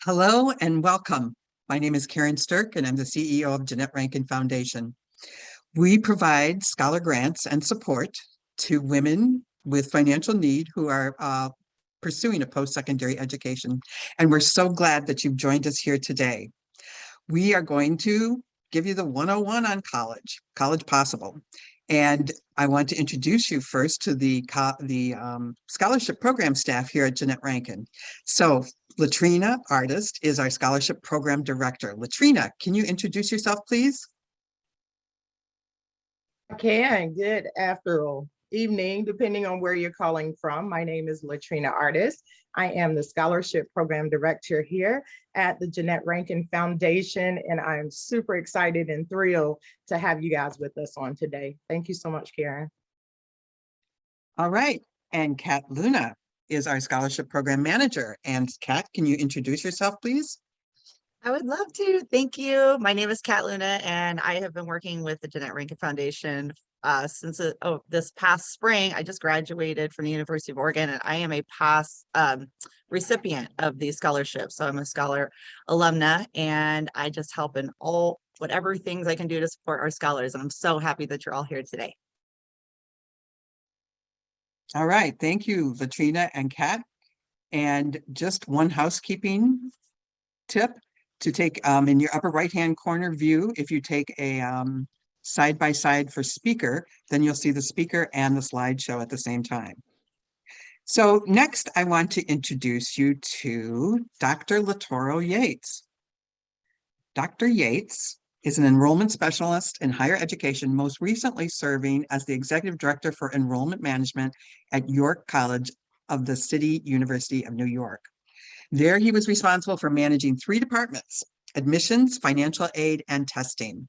Hello and welcome. My name is Karen Stirk and I'm the CEO of Jeanette Rankin Foundation. We provide scholar grants and support to women with financial need who are pursuing a post-secondary education. And we're so glad that you've joined us here today. We are going to give you the 101 on college possible. And I want to introduce you first to the scholarship program staff here at Jeanette Rankin. So Latrina Artist is our scholarship program director. Latrina, can you introduce yourself, please? I can. Good afternoon, evening, depending on where you're calling from. My name is Latrina Artist. I am the scholarship program director here at the Jeanette Rankin Foundation, and I'm super excited and thrilled to have you guys with us on today. Thank you so much, Karen. All right. And Kat Luna is our scholarship program manager. And Kat, can you introduce yourself, please? I would love to. Thank you. My name is Kat Luna, and I have been working with the Jeanette Rankin Foundation since this past spring. I just graduated from the University of Oregon, and I am a past recipient of these scholarships. So I'm a scholar alumna, and I just help in whatever things I can do to support our scholars. And I'm so happy that you're all here today. All right. Thank you, Latrina and Kat. And just one housekeeping tip to take in your upper right-hand corner view, if you take a side-by-side for speaker, then you'll see the speaker and the slideshow at the same time. So next, I want to introduce you to Dr. Latoro Yates. Dr. Yates is an enrollment specialist in higher education, most recently serving as the executive director for enrollment management at York College of the City University of New York. There, he was responsible for managing 3 departments: admissions, financial aid, and testing.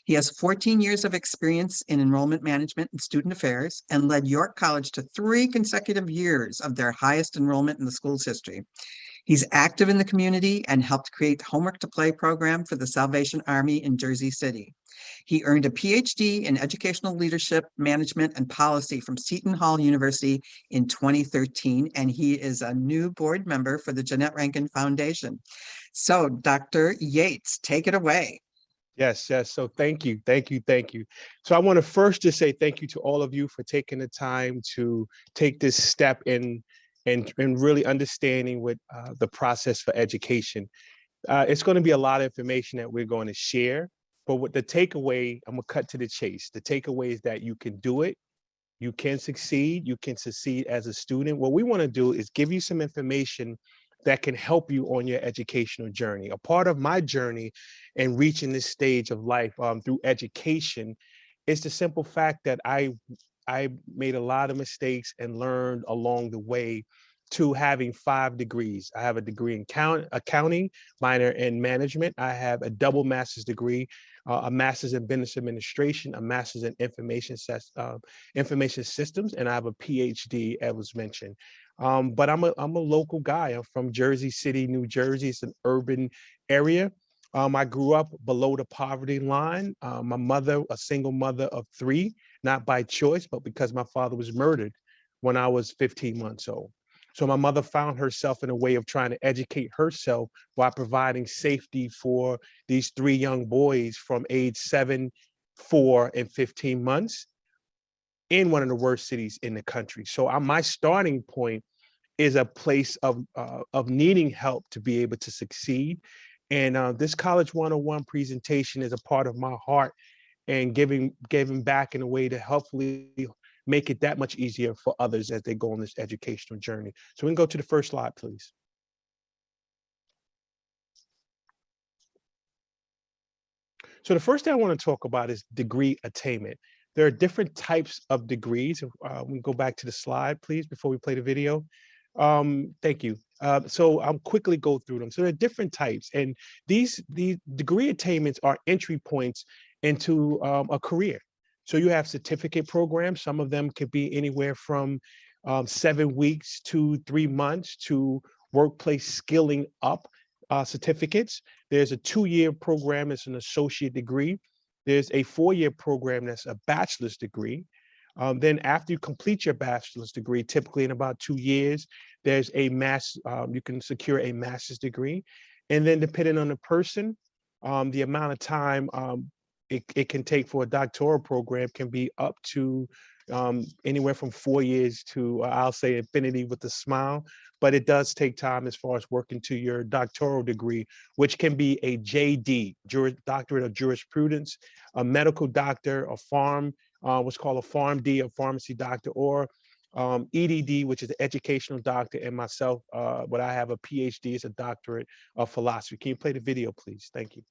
He has 14 years of experience in enrollment management and student affairs and led York College to 3 consecutive years of their highest enrollment in the school's history. He's active in the community and helped create the Homework to Play program for the Salvation Army in Jersey City. He earned a PhD in educational leadership, management, and policy from Seton Hall University in 2013, and he is a new board member for the Jeanette Rankin Foundation. So, Dr. Yates, take it away. Yes. So thank you. So I want to first just say thank you to all of you for taking the time to take this step in and really understanding what the process for education. It's going to be a lot of information that we're going to share, but with the takeaway, I'm going to cut to the chase. The takeaway is that you can do it. You can succeed as a student. What we want to do is give you some information that can help you on your educational journey. A part of my journey in reaching this stage of life through education is the simple fact that I made a lot of mistakes and learned along the way to having 5 degrees. I have a degree in accounting, minor in management. I have a double master's degree, a master's in business administration, a master's in information systems, and I have a PhD, as was mentioned. But I'm a local guy. I'm from Jersey City, New Jersey. It's an urban area. I grew up below the poverty line. My mother, a single mother of 3, not by choice, but because my father was murdered when I was 15 months old. So my mother found herself in a way of trying to educate herself while providing safety for these 3 young boys from age 7, 4, and 15 months in one of the worst cities in the country. So my starting point is a place of needing help to be able to succeed. And this College 101 presentation is a part of my heart and giving back in a way to hopefully make it that much easier for others as they go on this educational journey. So we can go to the first slide, please. So the first thing I want to talk about is degree attainment. There are different types of degrees. We can go back to the slide, please, before we play the video. Thank you. So I'll quickly go through them. So there are different types, and these degree attainments are entry points into a career. So you have certificate programs. Some of them could be anywhere from 7 weeks to 3 months to workplace skilling up certificates. There's a 2-year program that's an associate degree. There's a 4-year program that's a bachelor's degree. Then after you complete your bachelor's degree, typically in about 2 years, there's a you can secure a master's degree. And then depending on the person, the amount of time it can take for a doctoral program can be up to anywhere from 4 years to, I'll say, infinity with a smile. But it does take time as far as working to your doctoral degree, which can be a JD, Doctorate of Jurisprudence, a medical doctor, a what's called a PharmD, a pharmacy doctor, or EDD, which is an educational doctor, and myself, what I have a PhD, is a doctorate of philosophy. Can you play the video, please? Thank you.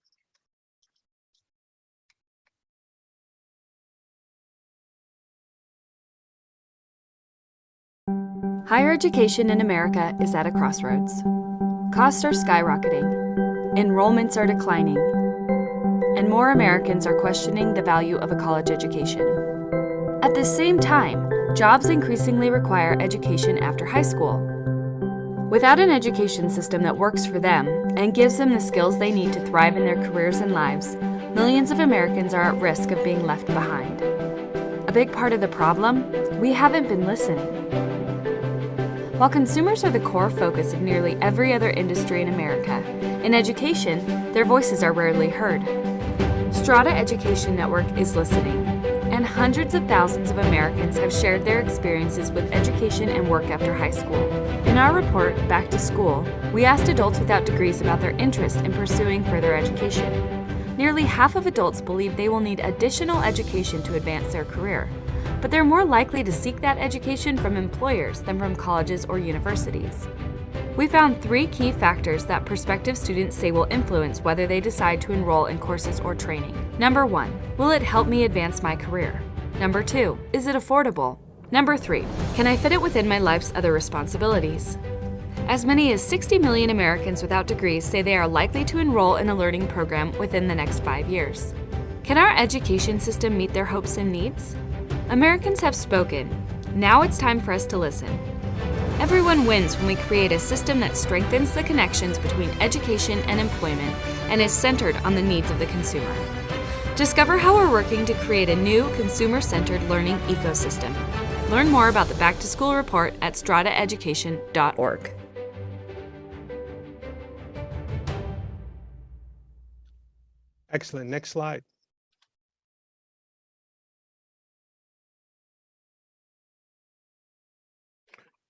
Higher education in America is at a crossroads. Costs are skyrocketing, enrollments are declining, and more Americans are questioning the value of a college education. At the same time, jobs increasingly require education after high school. Without an education system that works for them and gives them the skills they need to thrive in their careers and lives, millions of Americans are at risk of being left behind. A big part of the problem, we haven't been listening. While consumers are the core focus of nearly every other industry in America, in education, their voices are rarely heard. Strata Education Network is listening, and hundreds of thousands of Americans have shared their experiences with education and work after high school. In our report, Back to School, we asked adults without degrees about their interest in pursuing further education. Nearly half of adults believe they will need additional education to advance their career, but they're more likely to seek that education from employers than from colleges or universities. We found 3 key factors that prospective students say will influence whether they decide to enroll in courses or training. Number 1, will it help me advance my career? Number 2, is it affordable? Number 3, can I fit it within my life's other responsibilities? As many as 60 million Americans without degrees say they are likely to enroll in a learning program within the next 5 years. Can our education system meet their hopes and needs? Americans have spoken. Now it's time for us to listen. Everyone wins when we create a system that strengthens the connections between education and employment and is centered on the needs of the consumer. Discover how we're working to create a new consumer-centered learning ecosystem. Learn more about the Back to School report at strataeducation.org. Excellent. Next slide.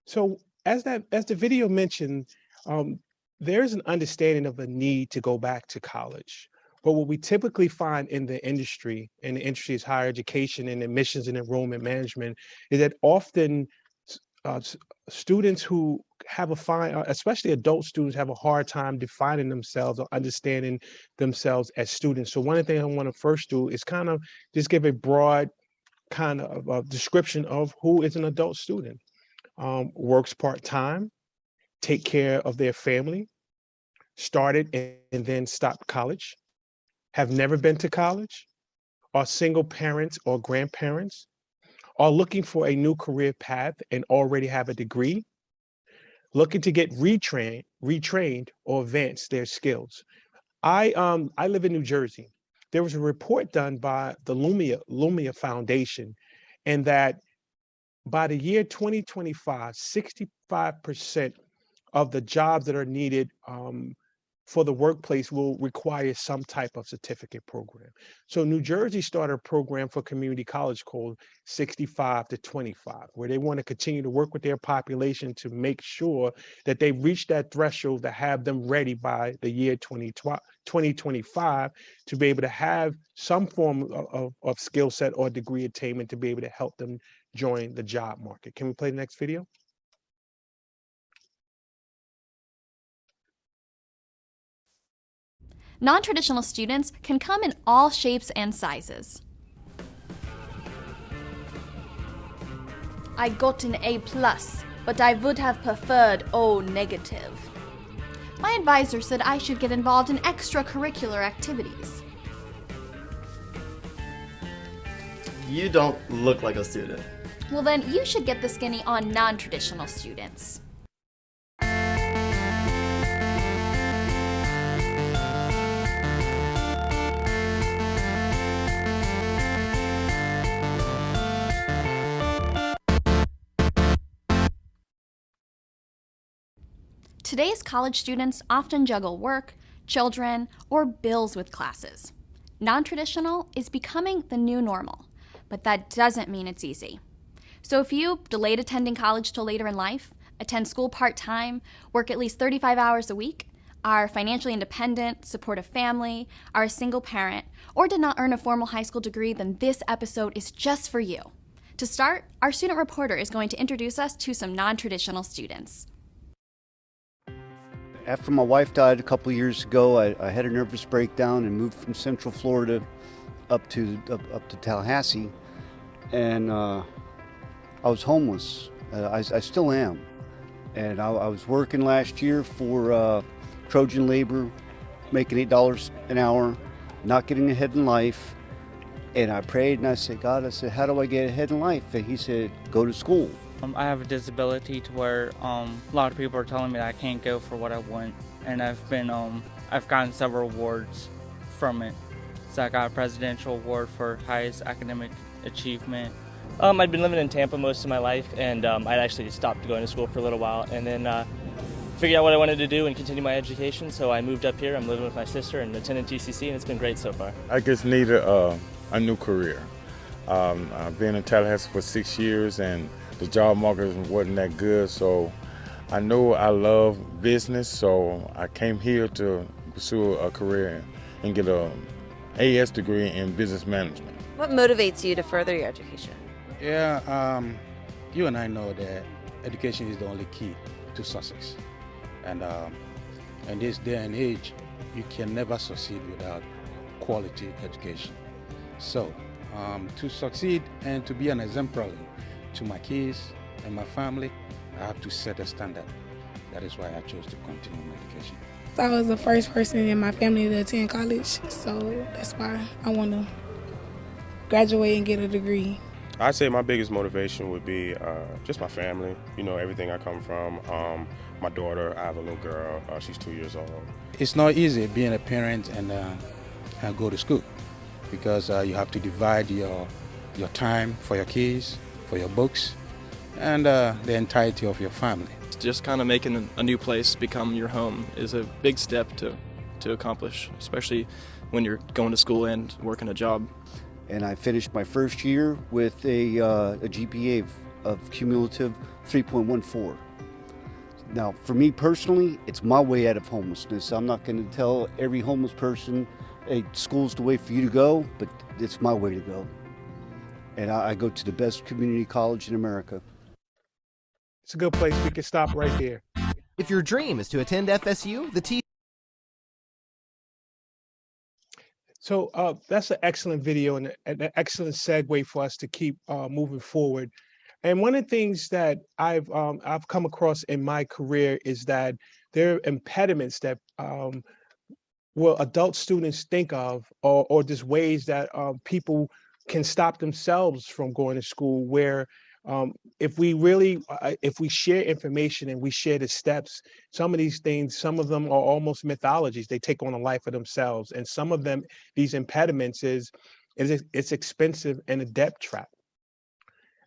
So as the video mentioned, there's an understanding of a need to go back to college. But what we typically find in the industry, and the industry is higher education and admissions and enrollment management, is that often students who have especially adult students, have a hard time defining themselves or understanding themselves as students. So one of the things I want to first do is kind of just give a broad kind of description of who is an adult student. Works part-time, take care of their family, started and then stopped college, have never been to college, are single parents or grandparents, are looking for a new career path and already have a degree, looking to get retrained or advance their skills. I live in New Jersey. There was a report done by the Lumia Foundation, and that by the year 2025, 65% of the jobs that are needed for the workplace will require some type of certificate program. So New Jersey started a program for community college called 65 to 25, where they want to continue to work with their population to make sure that they reach that threshold to have them ready by the year 2025 to be able to have some form of skill set or degree attainment to be able to help them join the job market. Can we play the next video? Non-traditional students can come in all shapes and sizes. I got an A+, but I would have preferred O negative. My advisor said I should get involved in extracurricular activities. You don't look like a student. Well then, you should get the skinny on non-traditional students. Today's college students often juggle work, children, or bills with classes. Non-traditional is becoming the new normal, but that doesn't mean it's easy. So if you delayed attending college till later in life, attend school part-time, work at least 35 hours a week, are financially independent, support a family, are a single parent, or did not earn a formal high school degree, then this episode is just for you. To start, our student reporter is going to introduce us to some non-traditional students. After my wife died a couple years ago, I had a nervous breakdown and moved from Central Florida up to Tallahassee, and I was homeless. I still am, and I was working last year for Trojan labor, making $8 an hour, not getting ahead in life. And I prayed and I said, God, how do I get ahead in life? And he said, go to school. I have a disability to where a lot of people are telling me that I can't go for what I want. And I've gotten several awards from it. So I got a presidential award for highest academic achievement. I'd been living in Tampa most of my life, and I'd actually stopped going to school for a little while, and then figured out what I wanted to do and continue my education. So I moved up here. I'm living with my sister and attending GCC, and it's been great so far. I just needed a new career. I've been in Tallahassee for 6 years, and the job market wasn't that good, so I know I love business, so I came here to pursue a career and get an AS degree in business management. What motivates you to further your education? Yeah, you and I know that education is the only key to success. And in this day and age, you can never succeed without quality education. So, to succeed and to be an exemplary to my kids and my family, I have to set a standard. That is why I chose to continue my education. I was the first person in my family to attend college, so that's why I want to graduate and get a degree. I'd say my biggest motivation would be just my family, you know, everything I come from. My daughter, I have a little girl, she's 2 years old. It's not easy being a parent and go to school, because you have to divide your time for your kids, for your books, and the entirety of your family. Just kind of making a new place become your home is a big step to accomplish, especially when you're going to school and working a job. And I finished my first year with a GPA of cumulative 3.14. Now, for me personally, it's my way out of homelessness. I'm not going to tell every homeless person, hey, school's the way for you to go, but it's my way to go. And I go to the best community college in America. It's a good place. We can stop right there. If your dream is to attend FSU, the So that's an excellent video and an excellent segue for us to keep moving forward. And one of the things that I've come across in my career is that there are impediments that will adult students think of, or just ways that people can stop themselves from going to school, where if we share information and we share the steps, some of these things, some of them are almost mythologies. They take on a life of themselves. And some of them, these impediments it's expensive and a debt trap.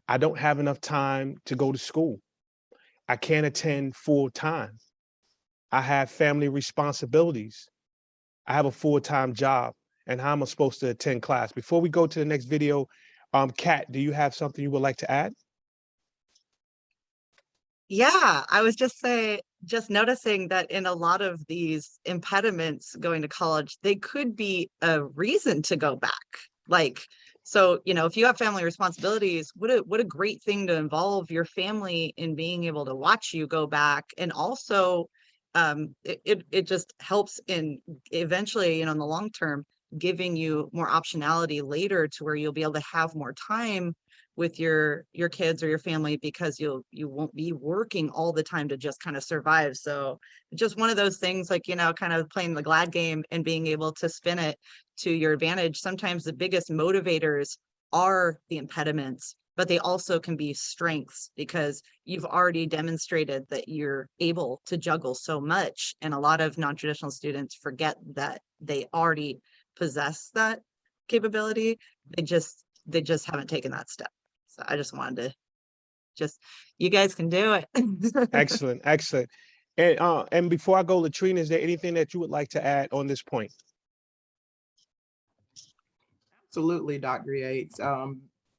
I don't have enough time to go to school. I can't attend full time. I have family responsibilities. I have a full-time job. And how am I supposed to attend class? Before we go to the next video, Kat, do you have something you would like to add? Yeah, I was just noticing that in a lot of these impediments going to college, they could be a reason to go back. Like, so, you know, if you have family responsibilities, what a great thing to involve your family in being able to watch you go back. And also, it just helps in eventually, you know, in the long term, giving you more optionality later to where you'll be able to have more time with your kids or your family, because you won't be working all the time to just kind of survive. So just one of those things, like, you know, kind of playing the glad game and being able to spin it to your advantage. Sometimes the biggest motivators are the impediments, but they also can be strengths, because you've already demonstrated that you're able to juggle so much. And a lot of non-traditional students forget that they already possess that capability. They just haven't taken that step. So I just wanted to you guys can do it. Excellent. And before I go, Latrina, is there anything that you would like to add on this point? Absolutely, Dr. Yates.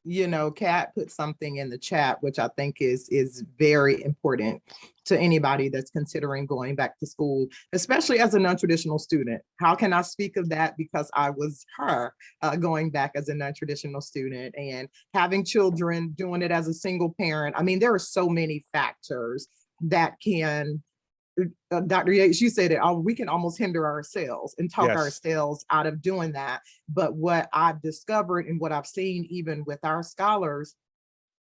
You know, Kat put something in the chat, which I think is very important to anybody that's considering going back to school, especially as a non-traditional student. How can I speak of that? Because I was her going back as a non-traditional student and having children, doing it as a single parent. I mean, there are so many factors that can Dr. Yates, you said it, we can almost hinder ourselves and talk Yes. ourselves out of doing that. But what I've discovered and what I've seen even with our scholars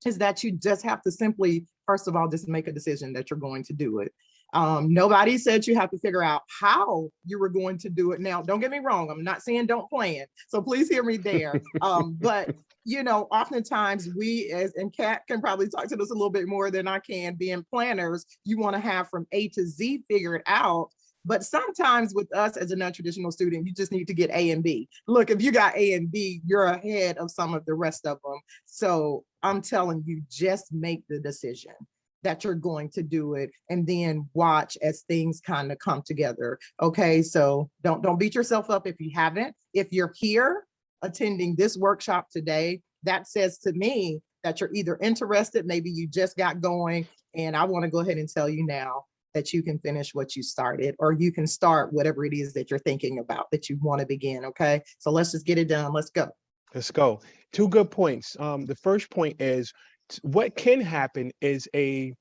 is that you just have to simply, first of all, just make a decision that you're going to do it. Nobody said you have to figure out how you were going to do it. Now, don't get me wrong. I'm not saying don't plan. So please hear me there. But you know, oftentimes we, and Kat can probably talk to this a little bit more than I can, being planners, you want to have from A to Z figured out. But sometimes with us as a non-traditional student, you just need to get A and B. Look, if you got A and B, you're ahead of some of the rest of them. So I'm telling you, just make the decision that you're going to do it and then watch as things kind of come together. Okay, so don't beat yourself up if you haven't. If you're here attending this workshop today, that says to me that you're either interested, maybe you just got going, and I want to go ahead and tell you now that you can finish what you started, or you can start whatever it is that you're thinking about that you want to begin. Okay, so let's just get it done. Let's go. Let's go. Two good points. The first point is what can happen is an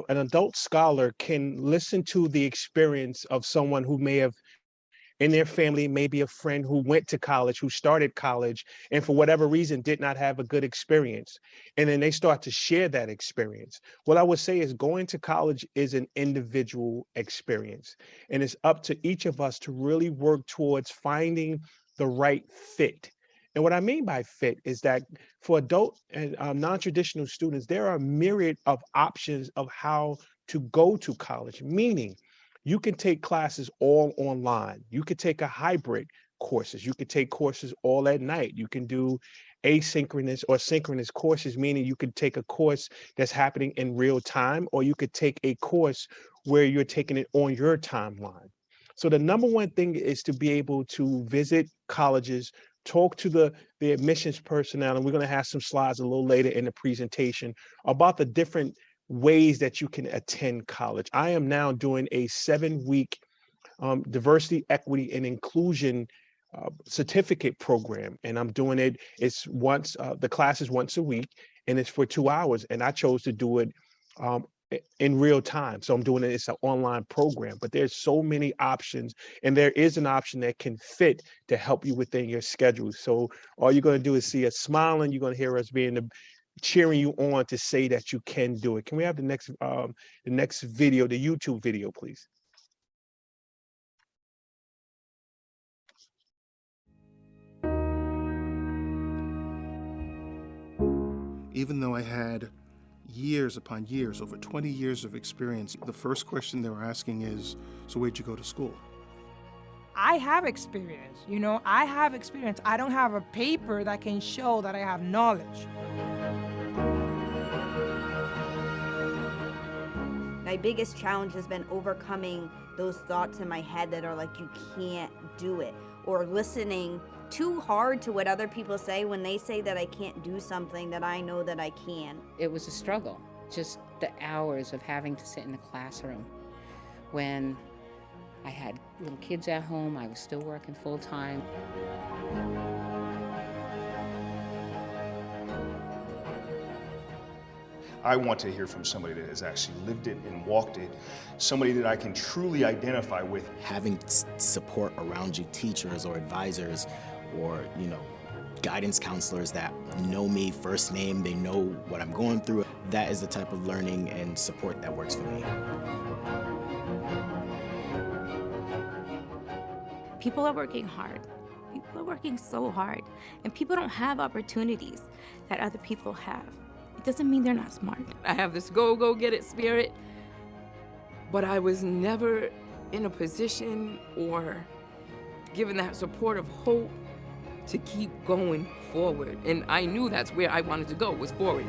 adult scholar can listen to the experience of someone who may have in their family, maybe a friend who went to college, who started college, and for whatever reason did not have a good experience. And then they start to share that experience. What I would say is going to college is an individual experience. And it's up to each of us to really work towards finding the right fit. And what I mean by fit is that for adult and non-traditional students, there are a myriad of options of how to go to college, meaning you can take classes all online. You could take a hybrid courses. You could take courses all at night. You can do asynchronous or synchronous courses, meaning you could take a course that's happening in real time, or you could take a course where you're taking it on your timeline. So the number one thing is to be able to visit colleges, talk to the admissions personnel, and we're going to have some slides a little later in the presentation about the different ways that you can attend college. I am now doing a 7-week diversity, equity, and inclusion certificate program, and I'm doing it. It's once the class is once a week, and it's for 2 hours. And I chose to do it in real time, so I'm doing it. It's an online program, but there's so many options, and there is an option that can fit to help you within your schedule. So all you're going to do is see us smiling. You're going to hear us cheering you on to say that you can do it. Can we have the next video, the YouTube video, please? Even though I had years upon years, over 20 years of experience, the first question they were asking is, so where'd you go to school? I have experience, you know, I have experience. I don't have a paper that can show that I have knowledge. My biggest challenge has been overcoming those thoughts in my head that are like, you can't do it, or listening too hard to what other people say when they say that I can't do something that I know that I can. It was a struggle, just the hours of having to sit in the classroom. When I had little kids at home, I was still working full-time. I want to hear from somebody that has actually lived it and walked it, somebody that I can truly identify with. Having support around you, teachers or advisors or, guidance counselors that know me first name, they know what I'm going through. That is the type of learning and support that works for me. People are working hard. People are working so hard, and people don't have opportunities that other people have. It doesn't mean they're not smart. I have this go get it spirit, but I was never in a position or given that support of hope to keep going forward. And I knew that's where I wanted to go, was forward.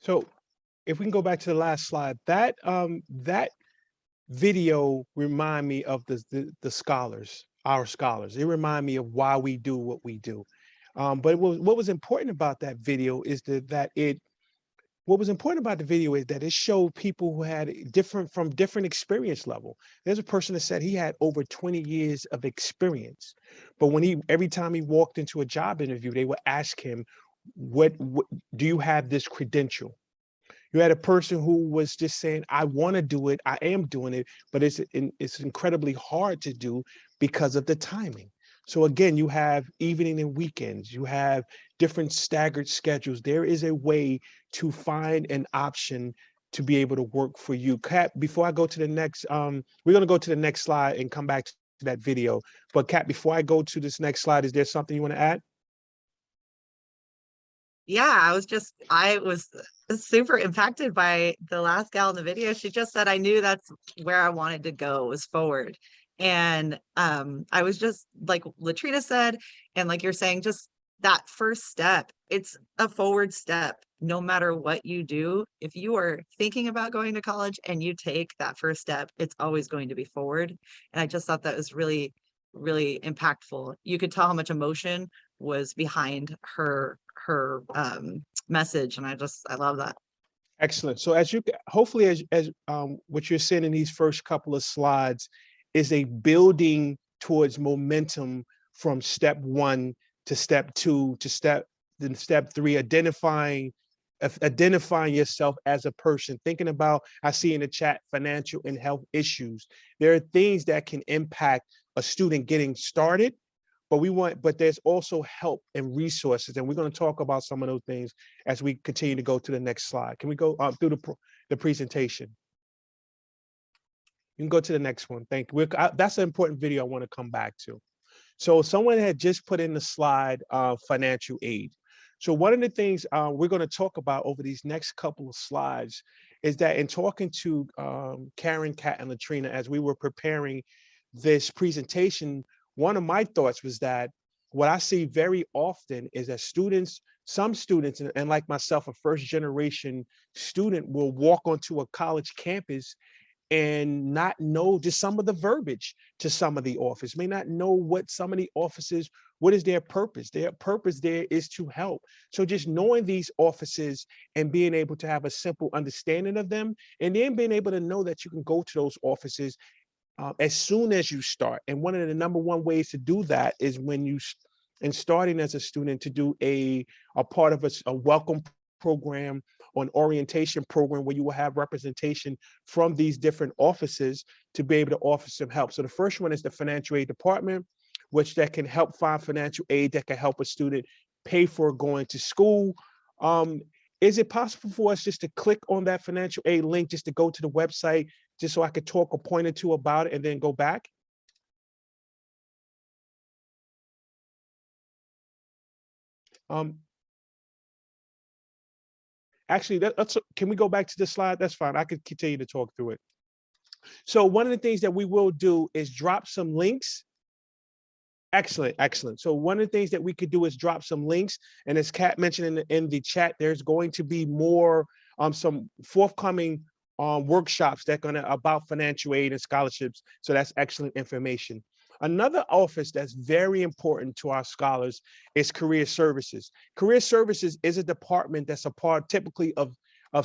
So if we can go back to the last slide, that that video remind me of the scholars, our scholars. It remind me of why we do what we do. But what was important about that video is that it what was important about the video is that it showed people who had different experience level. There's a person that said he had over 20 years of experience, but every time he walked into a job interview, they would ask him, what do you have this credential? You had a person who was just saying, I want to do it, I am doing it, but it's incredibly hard to do because of the timing. So again, you have evening and weekends, you have different staggered schedules. There is a way to find an option to be able to work for you. Kat, before I go to the next, we're going to go to the next slide and come back to that video. But Kat, before I go to this next slide, is there something you want to add? Yeah, I was super impacted by the last gal in the video. She just said, I knew that's where I wanted to go, was forward. And I was just like Latrina said, and like you're saying, just that first step, it's a forward step. No matter what you do, if you are thinking about going to college and you take that first step, it's always going to be forward. And I just thought that was really, really impactful. You could tell how much emotion was behind her message, and I love that. Excellent. So as you hopefully as what you're seeing in these first couple of slides is a building towards momentum from step 1 to step 2 to step 3, identifying yourself as a person, thinking about, I see in the chat, financial and health issues. There are things that can impact a student getting started, but there's also help and resources, and we're going to talk about some of those things as we continue to go to the next slide. Can we go through the presentation? You can go to the next one. Thank you. That's an important video I want to come back to. So someone had just put in the slide financial aid. So one of the things we're going to talk about over these next couple of slides is that in talking to Karen, Kat, and Latrina as we were preparing this presentation, one of my thoughts was that what I see very often is that some students, and like myself, a first generation student, will walk onto a college campus and not know just some of the verbiage to some of the office, may not know what some of the offices, what is their purpose? Their purpose there is to help. So just knowing these offices and being able to have a simple understanding of them, and then being able to know that you can go to those offices as soon as you start. And one of the number one ways to do that is starting as a student, to do a part of a welcome program or an orientation program where you will have representation from these different offices to be able to offer some help. So the first one is the financial aid department, which that can help find financial aid that can help a student pay for going to school. Is it possible for us just to click on that financial aid link, just to go to the website, just so I could talk a point or two about it and then go back? Actually, can we go back to the slide? That's fine. I could continue to talk through it. So one of the things that we will do is drop some links. Excellent, excellent. So one of the things that we could do is drop some links. And as Kat mentioned in the chat, there's going to be more some forthcoming workshops that are going to about financial aid and scholarships. So that's excellent information. Another office that's very important to our scholars is career services. Career services is a department that's a part typically of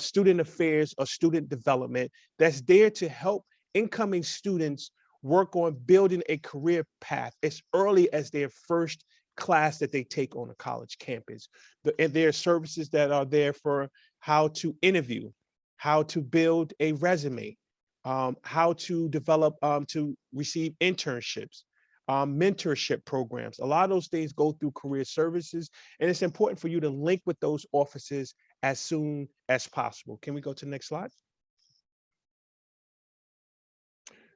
student affairs or student development that's there to help incoming students work on building a career path as early as their first class that they take on a college campus. And there are services that are there for how to interview, how to build a resume, how to develop, to receive internships, mentorship programs. A lot of those things go through career services, and it's important for you to link with those offices as soon as possible. Can we go to the next slide?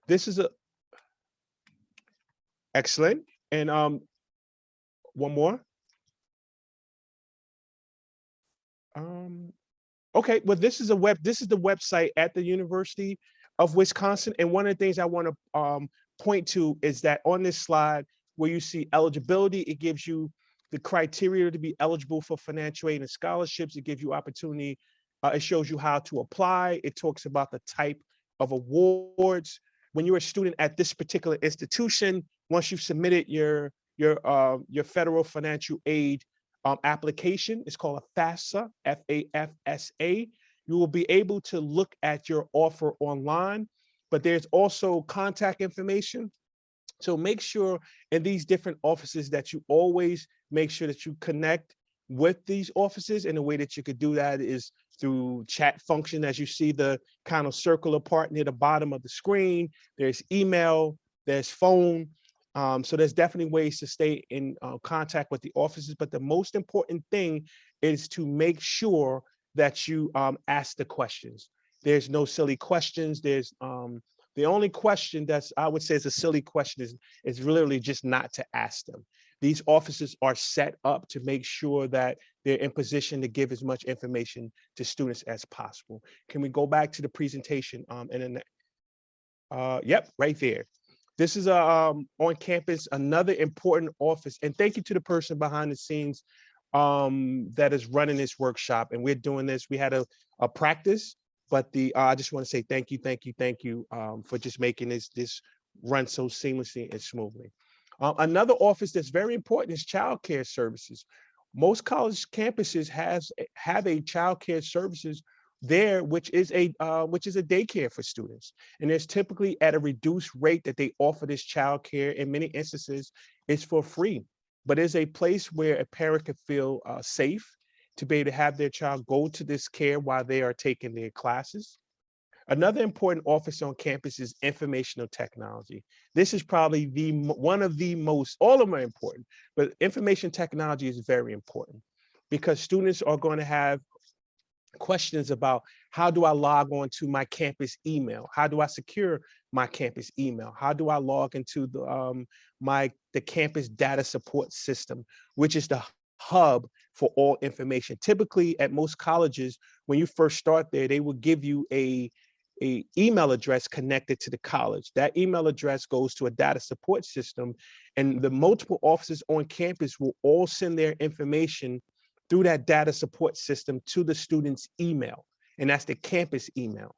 This is excellent. And one more. Okay, well, this is the website at the University of Wisconsin. And one of the things I want to point to is that on this slide where you see eligibility, it gives you the criteria to be eligible for financial aid and scholarships. It gives you opportunity It shows you how to apply. It talks about the type of awards. When you're a student at this particular institution, once you've submitted your federal financial aid application, it's called a FAFSA, FAFSA. You will be able to look at your offer online, but there's also contact information. So make sure in these different offices that you always make sure that you connect with these offices. And the way that you could do that is through chat function. As you see the kind of circular part near the bottom of the screen, there's email, there's phone. So there's definitely ways to stay in contact with the offices. But the most important thing is to make sure that you ask the questions. There's no silly questions. There's the only question that's, I would say, is a silly question is literally just not to ask them. These offices are set up to make sure that they're in position to give as much information to students as possible. Can we go back to the presentation? Yep, right there. This is on campus, another important office. And thank you to the person behind the scenes that is running this workshop. And we're doing this. We had a practice, but I just want to say thank you for just making this run so seamlessly and smoothly. Another office that's very important is childcare services. Most college campuses have a childcare services there, which is a daycare for students. And there's typically at a reduced rate that they offer this childcare. In many instances, it's for free, but it's a place where a parent can feel safe to be able to have their child go to this care while they are taking their classes. Another important office on campus is informational technology. This is probably one of the most, all of them are important, but information technology is very important because students are going to have questions about how do I log on to my campus email? How do I secure my campus email? How do I log into the campus data support system, which is the hub for all information. Typically at most colleges, when you first start there, they will give you a email address connected to the college. That email address goes to a data support system, and the multiple offices on campus will all send their information through that data support system to the student's email, and that's the campus email.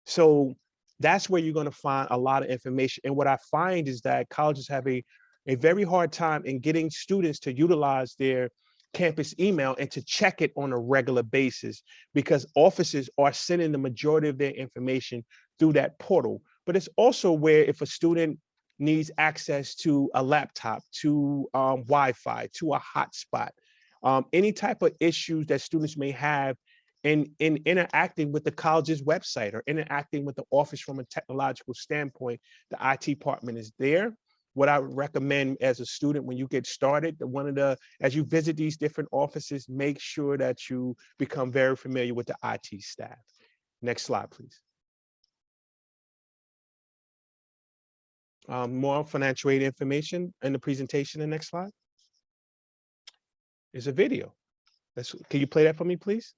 So that's where you're going to find a lot of information. And what I find is that colleges have a very hard time in getting students to utilize their campus email and to check it on a regular basis, because offices are sending the majority of their information through that portal. But it's also where if a student needs access to a laptop, to Wi-Fi, to a hotspot, any type of issues that students may have in interacting with the college's website or interacting with the office from a technological standpoint, the IT department is there. What I would recommend as a student when you get started, as you visit these different offices, make sure that you become very familiar with the IT staff. Next slide, please. More financial aid information in the presentation. The next slide is a video. Can you play that for me, please?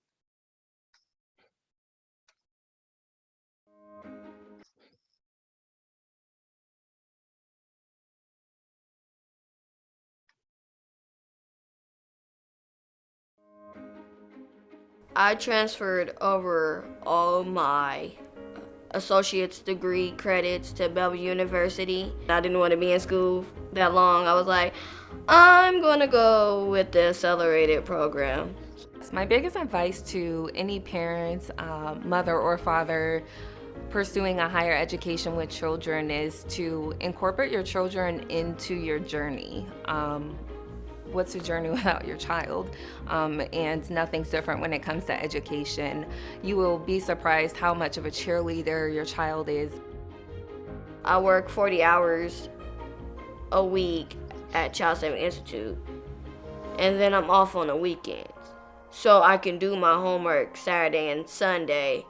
I transferred over all my associate's degree credits to Bellevue University. I didn't want to be in school that long. I was like, I'm going to go with the accelerated program. My biggest advice to any parents, mother or father, pursuing a higher education with children is to incorporate your children into your journey. What's a journey without your child? And nothing's different when it comes to education. You will be surprised how much of a cheerleader your child is. I work 40 hours a week at Child Saving Institute, and then I'm off on the weekends. So I can do my homework Saturday and Sunday,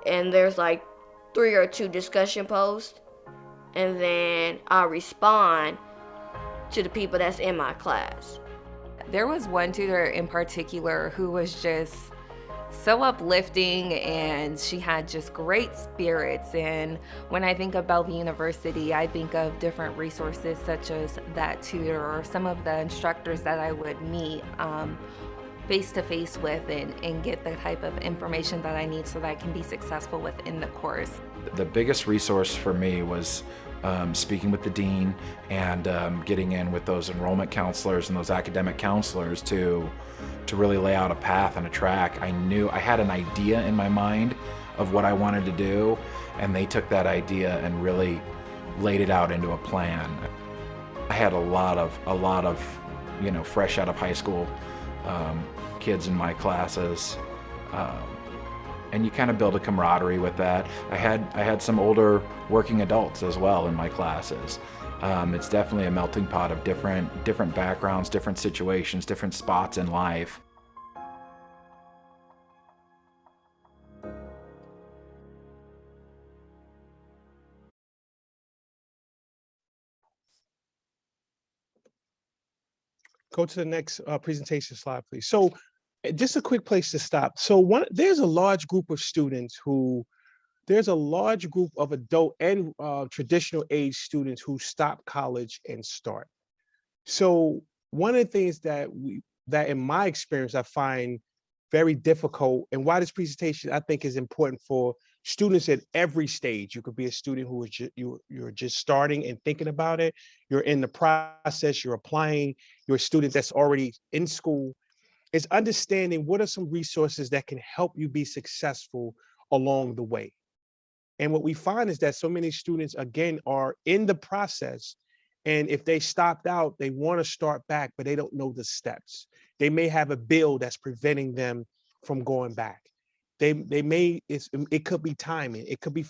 and there's like 3 or 2 discussion posts, and then I'll respond to the people that's in my class. There was one tutor in particular who was just so uplifting, and she had just great spirits. And when I think of Bellevue University, I think of different resources such as that tutor or some of the instructors that I would meet. face to face with and get the type of information that I need so that I can be successful within the course. The biggest resource for me was speaking with the dean and getting in with those enrollment counselors and those academic counselors to really lay out a path and a track. I knew I had an idea in my mind of what I wanted to do, and they took that idea and really laid it out into a plan. I had a lot of you know, fresh out of high school kids in my classes, and you kind of build a camaraderie with that. I had some older working adults as well in my classes. It's definitely a melting pot of different backgrounds, different situations, different spots in life. Go to the next presentation slide, please. So just a quick place to stop. So there's a large group of students there's a large group of adult and traditional age students who stop college and start. So one of the things that in my experience, I find very difficult, and why this presentation I think is important for students at every stage. You could be a student who is you're just starting and thinking about it. You're in the process, you're applying, you're a student that's already in school. Is understanding what are some resources that can help you be successful along the way. And what we find is that so many students, again, are in the process. And if they stopped out, they want to start back, but they don't know the steps. They may have a bill that's preventing them from going back. It could be timing. It could be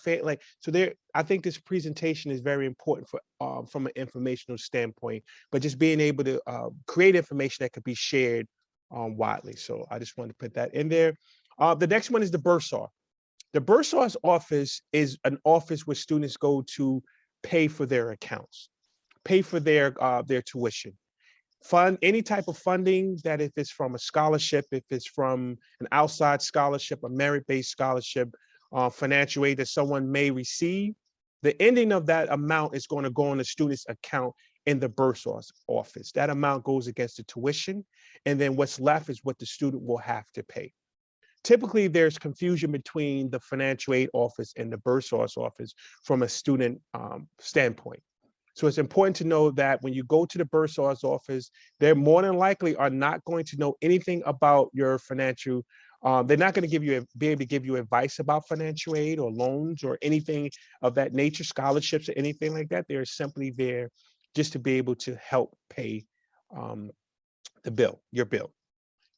I think this presentation is very important for from an informational standpoint, but just being able to create information that could be shared widely. So I just wanted to put that in there. The next one is the bursar. The bursar's office is an office where students go to pay for their accounts, pay for their tuition, fund any type of funding that if it's from a scholarship, if it's from an outside scholarship, a merit-based scholarship, financial aid that someone may receive, the ending of that amount is going to go on the student's account in the bursar's office. That amount goes against the tuition, and then what's left is what the student will have to pay. Typically, there's confusion between the financial aid office and the bursar's office from a student standpoint. So it's important to know that when you go to the bursar's office, they more than likely are not going to know anything about your financial. They're not going to be able to give you advice about financial aid or loans or anything of that nature, scholarships or anything like that. They're simply there just to be able to help pay your bill.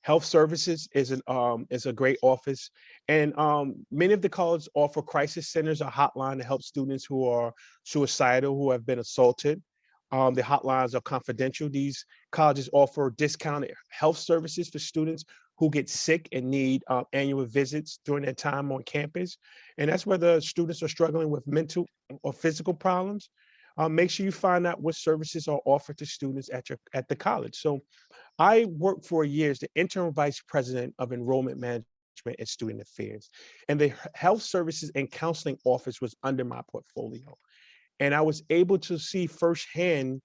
Health services is a great office, and many of the colleges offer crisis centers, a hotline to help students who are suicidal, who have been assaulted. The hotlines are confidential. These colleges offer discounted health services for students who get sick and need annual visits during their time on campus. And that's whether students are struggling with mental or physical problems. Make sure you find out what services are offered to students at the college. So I worked for years, the interim vice president of enrollment management and student affairs, and the health services and counseling office was under my portfolio. And I was able to see firsthand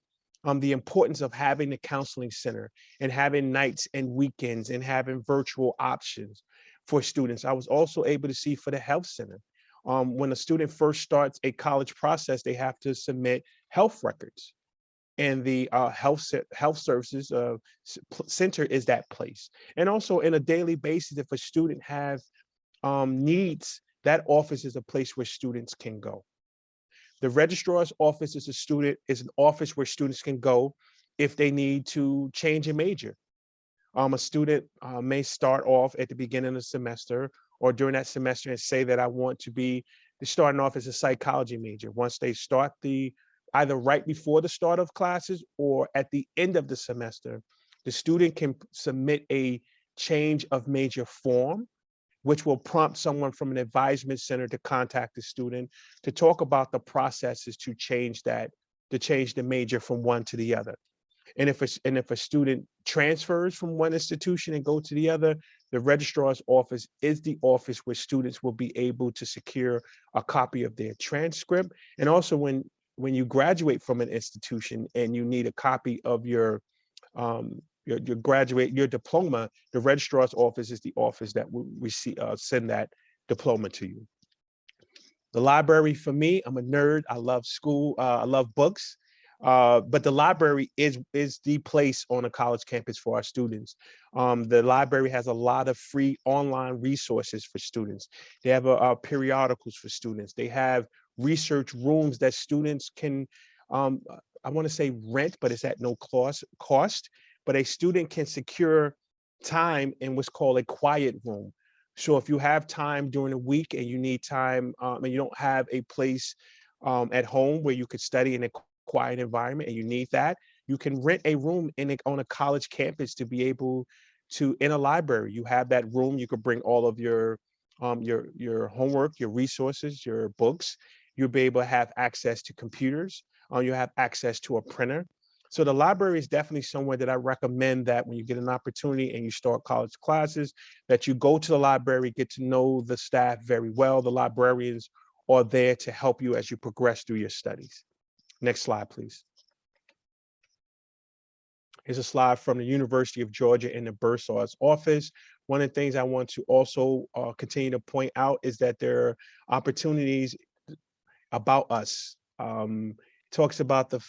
the importance of having the counseling center and having nights and weekends and having virtual options for students. I was also able to see for the health center. When a student first starts a college process, they have to submit health records. And the health services center is that place. And also in a daily basis, if a student have needs, that office is a place where students can go. The registrar's office is an office where students can go if they need to change a major. A student may start off at the beginning of the semester or during that semester and say that I want to be starting off as a psychology major. Once they start either right before the start of classes or at the end of the semester, the student can submit a change of major form, which will prompt someone from an advisement center to contact the student to talk about the processes to change the major from one to the other. And if a student transfers from one institution and go to the other, the registrar's office is the office where students will be able to secure a copy of their transcript. And also when you graduate from an institution and you need a copy of your your diploma, the registrar's office is the office that will send that diploma to you. The library for me, I'm a nerd. I love school. I love books. But the library is the place on a college campus for our students. The library has a lot of free online resources for students. They have periodicals for students. They have research rooms that students can, I want to say rent, but it's at no cost. But a student can secure time in what's called a quiet room. So if you have time during the week and you need time and you don't have a place at home where you could study in a quiet environment and you need that, you can rent a room on a college campus to be able to, in a library, you have that room, you could bring all of your homework, your resources, your books. You'll be able to have access to computers. You have access to a printer. So the library is definitely somewhere that I recommend that when you get an opportunity and you start college classes, that you go to the library, get to know the staff very well. The librarians are there to help you as you progress through your studies. Next slide, please. Here's a slide from the University of Georgia in the Bursar's office. One of the things I want to also continue to point out is that there are opportunities about us. Talks about the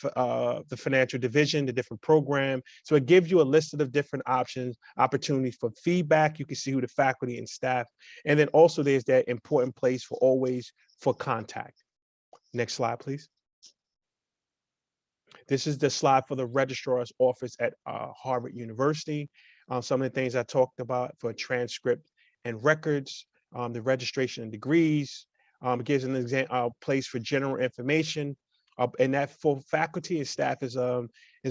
financial division, the different program. So it gives you a list of different options, opportunities for feedback. You can see who the faculty and staff, and then also there's that important place for always for contact. Next slide, please. This is the slide for the registrar's office at Harvard University. Some of the things I talked about for transcript and records, the registration and degrees. It gives an place for general information. And that for faculty and staff is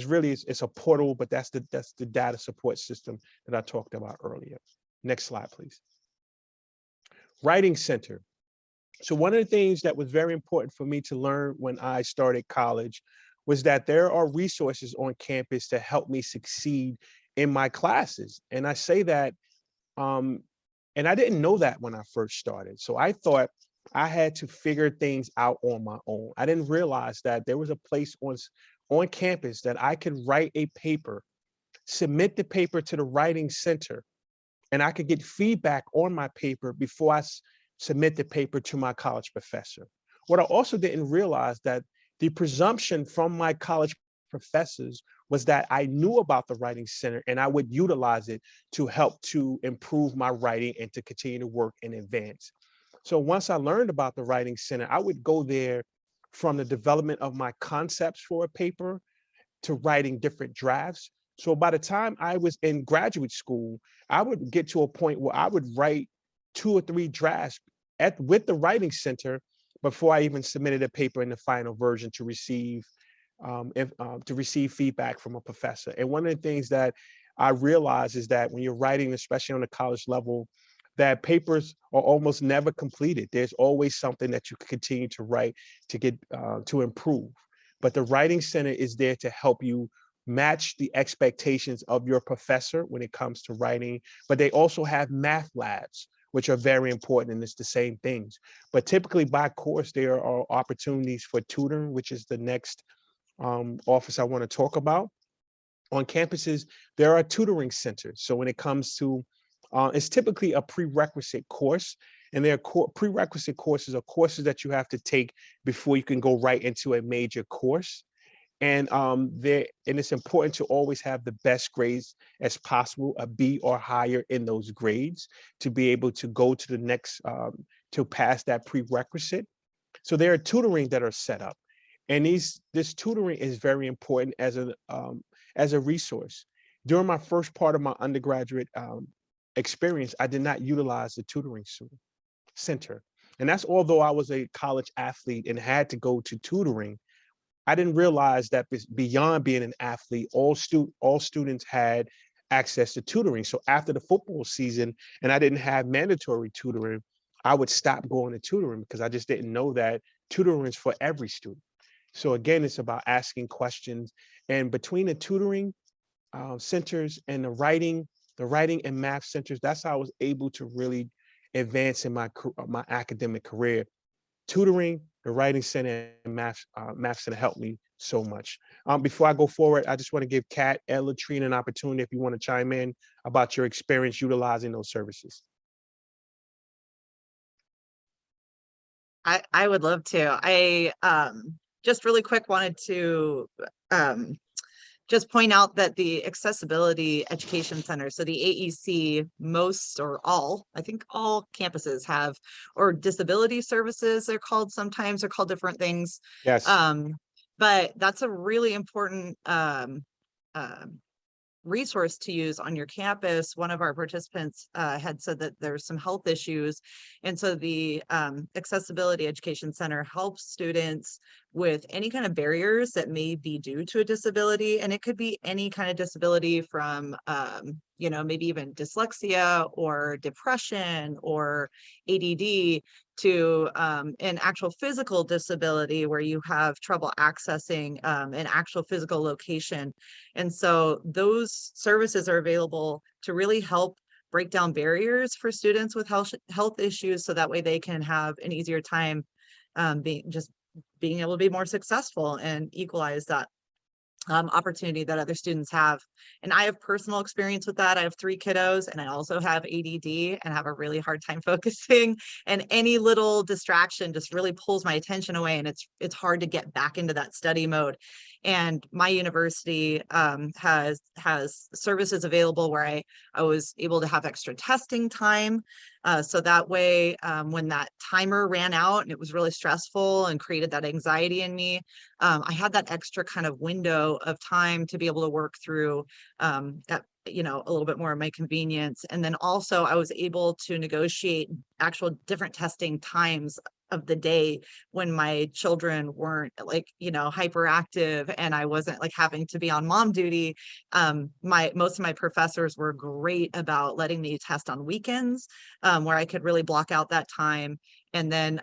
really it's a portal, but that's the data support system that I talked about earlier. Next slide, please. Writing Center. So one of the things that was very important for me to learn when I started college was that there are resources on campus to help me succeed in my classes. And I say that, and I didn't know that when I first started. So I thought I had to figure things out on my own. I didn't realize that there was a place on campus that I could write a paper, submit the paper to the Writing Center, and I could get feedback on my paper before I submit the paper to my college professor. What I also didn't realize that the presumption from my college professors was that I knew about the Writing Center and I would utilize it to help to improve my writing and to continue to work and advance. So once I learned about the Writing Center, I would go there from the development of my concepts for a paper to writing different drafts. So by the time I was in graduate school, I would get to a point where I would write 2 or 3 drafts with the Writing Center before I even submitted a paper in the final version to receive feedback from a professor. And one of the things that I realized is that when you're writing, especially on the college level, that papers are almost never completed. There's always something that you can continue to write to get to improve. But the Writing Center is there to help you match the expectations of your professor when it comes to writing. But they also have math labs, which are very important, and it's the same things. But typically by course, there are opportunities for tutoring, which is the next office I want to talk about. On campuses, there are tutoring centers. So when it comes to, it's typically a prerequisite course, and their prerequisite courses are courses that you have to take before you can go right into a major course. And it's important to always have the best grades as possible, a B or higher in those grades, to be able to go to the next, to pass that prerequisite. So there are tutoring that are set up. And this tutoring is very important as a resource. During my first part of my undergraduate experience, I did not utilize the tutoring center. And that's although I was a college athlete and had to go to tutoring, I didn't realize that beyond being an athlete, all students had access to tutoring. So after the football season, and I didn't have mandatory tutoring, I would stop going to tutoring because I just didn't know that tutoring is for every student. So again, it's about asking questions. And between the tutoring centers and the writing and math centers, that's how I was able to really advance in my academic career. Tutoring, the Writing Center and Math Center helped me so much. Before I go forward, I just want to give Kat and Latrina an opportunity if you want to chime in about your experience utilizing those services. I would love to. I just really quick wanted to just point out that the Accessibility Education Center, so the AEC, most or all, I think all campuses have, or disability services, they're called sometimes, they're called different things. Yes. But that's a really important resource to use on your campus. One of our participants had said that there's some health issues. And so the Accessibility Education Center helps students with any kind of barriers that may be due to a disability. And it could be any kind of disability from, you know, maybe even dyslexia or depression or ADD to an actual physical disability where you have trouble accessing an actual physical location. And so those services are available to really help break down barriers for students with health issues, so that way they can have an easier time being able to be more successful and equalize that opportunity that other students have. And I have personal experience with that. I have 3 kiddos and I also have ADD and have a really hard time focusing, and any little distraction just really pulls my attention away, and it's hard to get back into that study mode. And my university has services available where I was able to have extra testing time. So that way, when that timer ran out and it was really stressful and created that anxiety in me, I had that extra kind of window of time to be able to work through that, you know, a little bit more of my convenience. And then also I was able to negotiate actual different testing times of the day when my children weren't, like, you know, hyperactive and I wasn't like having to be on mom duty. Most of my professors were great about letting me test on weekends, where I could really block out that time. And then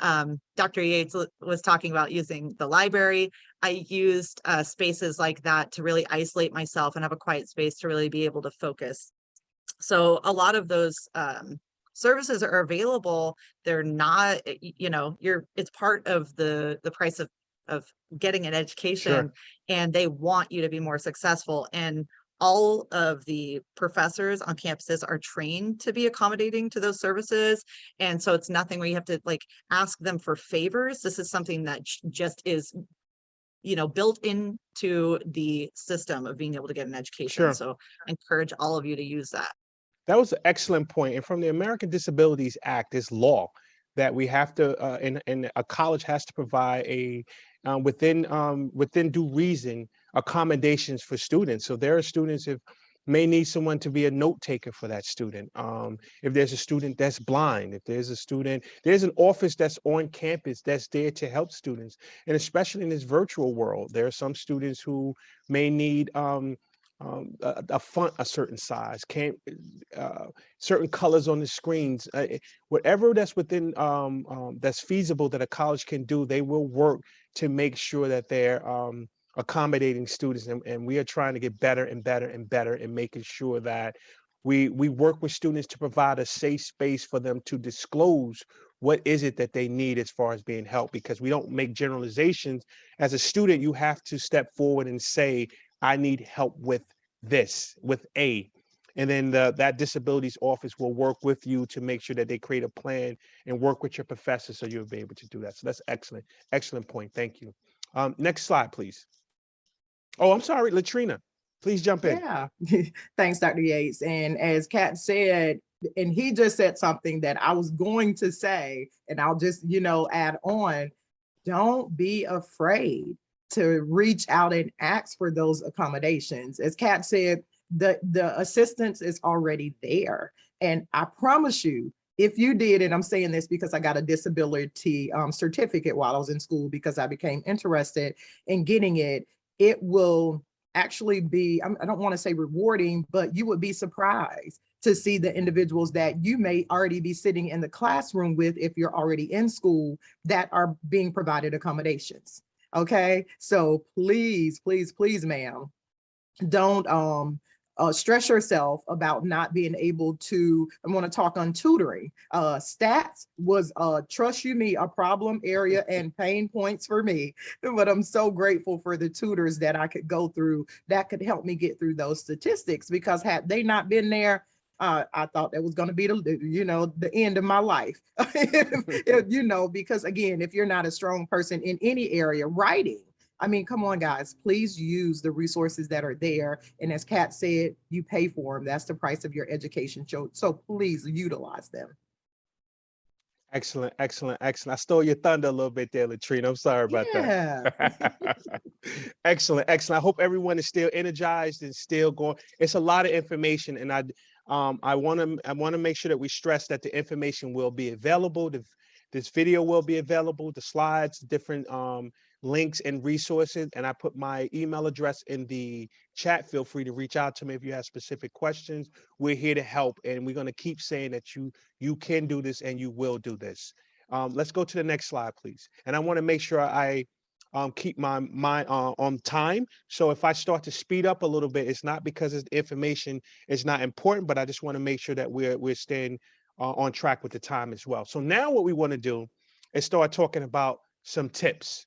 Dr. Yates was talking about using the library. I used spaces like that to really isolate myself and have a quiet space to really be able to focus. So a lot of those services are available. They're not, you know, it's part of the price of getting an education. Sure. And they want you to be more successful. And all of the professors on campuses are trained to be accommodating to those services. And so it's nothing where you have to like ask them for favors. This is something that just is, you know, built into the system of being able to get an education. Sure. So I encourage all of you to use that. That was an excellent point. And from the American Disabilities Act, there's law that we have to, and a college has to provide within due reason accommodations for students. So there are students if may need someone to be a note taker for that student. If there's a student that's blind, if there's a student, there's an office that's on campus that's there to help students. And especially in this virtual world, there are some students who may need a font a certain size, certain colors on the screens, whatever that's within that's feasible that a college can do, they will work to make sure that they're accommodating students, and we are trying to get better and better and better in making sure that we work with students to provide a safe space for them to disclose what is it that they need as far as being helped, because we don't make generalizations. As a student, you have to step forward and say, I need help with this, with A. And then that disabilities office will work with you to make sure that they create a plan and work with your professor so you'll be able to do that. So that's excellent. Excellent point. Thank you. Next slide, please. Oh, I'm sorry, Latrina. Please jump in. Yeah, thanks, Dr. Yates. And as Kat said, and he just said something that I was going to say, and I'll just, you know, add on, don't be afraid to reach out and ask for those accommodations. As Kat said, the assistance is already there. And I promise you, if you did, and I'm saying this because I got a disability certificate while I was in school because I became interested in getting it, it will actually be, I don't want to say rewarding, but you would be surprised to see the individuals that you may already be sitting in the classroom with if you're already in school that are being provided accommodations. Okay, so please, please, please, ma'am, don't stress yourself about not being able to, I want to talk on tutoring. Stats was, trust you me, a problem area and pain points for me. But I'm so grateful for the tutors that I could go through that could help me get through those statistics, because had they not been there, I thought that was going to be the end of my life. Because again, if you're not a strong person in any area, writing, I mean, come on, guys, please use the resources that are there. And as Kat said, you pay for them. That's the price of your education. So please utilize them. Excellent, excellent, excellent. I stole your thunder a little bit there, Latrina. I'm sorry about that. Excellent, excellent. I hope everyone is still energized and still going. It's a lot of information, and I want to make sure that we stress that the information will be available. This video will be available, the slides, different links and resources, and I put my email address in the chat. Feel free to reach out to me if you have specific questions. We're here to help, and we're going to keep saying that you can do this and you will do this. Let's go to the next slide, please. And I want to make sure I keep my mind on time. So if I start to speed up a little bit, it's not because the information is not important, but I just want to make sure that we're staying on track with the time as well. So now what we want to do is start talking about some tips.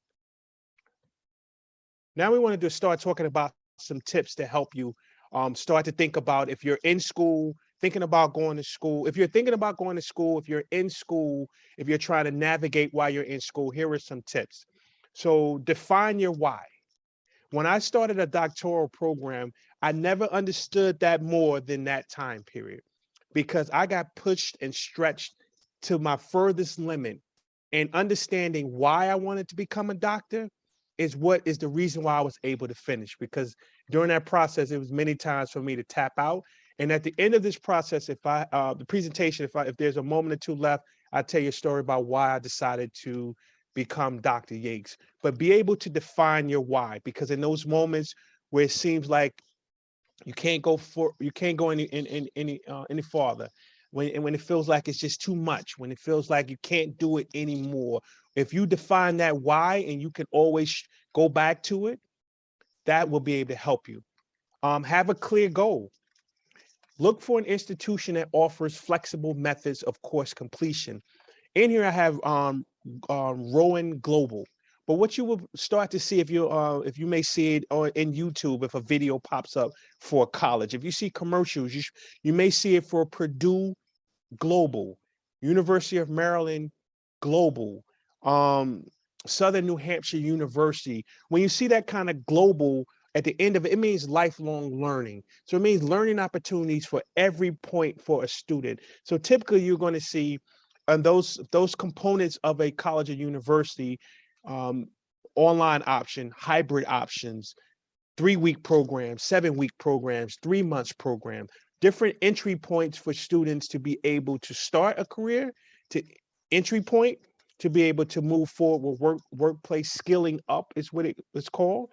Now we want to start talking about some tips to help you start to think about, if you're in school, thinking about going to school. If you're thinking about going to school, if you're in school, if you're trying to navigate while you're in school, here are some tips. So define your why. When I started a doctoral program, I never understood that more than that time period, because I got pushed and stretched to my furthest limit. And understanding why I wanted to become a doctor is what is the reason why I was able to finish, because during that process, it was many times for me to tap out. And at the end of this process, if the presentation, if there's a moment or two left, I'll tell you a story about why I decided to become Dr. Yates. But be able to define your why, because in those moments where it seems like you can't go any farther, when it feels like it's just too much, when it feels like you can't do it anymore, if you define that why and you can always go back to it, that will be able to help you. Have a clear goal. Look for an institution that offers flexible methods of course completion. In here I have Rowan Global. But what you will start to see, if you may see it in YouTube, if a video pops up for college, if you see commercials, you may see it for Purdue Global, University of Maryland Global, Southern New Hampshire University. When you see that kind of global at the end of it, it means lifelong learning. So it means learning opportunities for every point for a student. So typically you're going to see those components of a college or university, online option, hybrid options, 3-week programs, 7-week programs, 3 months program, different entry points for students to be able to start a career, to entry point, to be able to move forward with workplace skilling up is what it's called.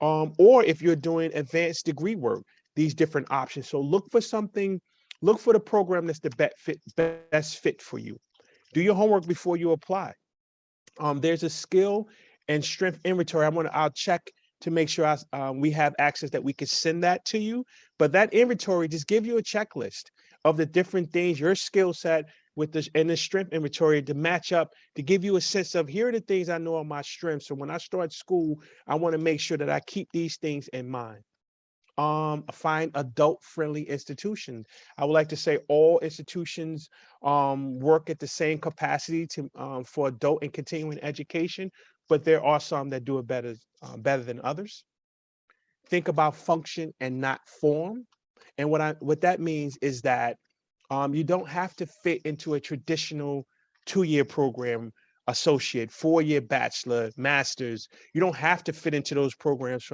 Or if you're doing advanced degree work, these different options. So look for the program that's the best fit for you. Do your homework before you apply. There's a skill and strength inventory. I'll check to make sure we have access that we can send that to you. But that inventory just give you a checklist of the different things, your skill set with the strength inventory to match up, to give you a sense of, here are the things I know are my strengths. So when I start school, I want to make sure that I keep these things in mind. Find adult-friendly institutions. I would like to say all institutions work at the same capacity for adult and continuing education, but there are some that do it better than others. Think about function and not form. And what that means is that you don't have to fit into a traditional 2-year program, associate, 4-year bachelor, master's. You don't have to fit into those programs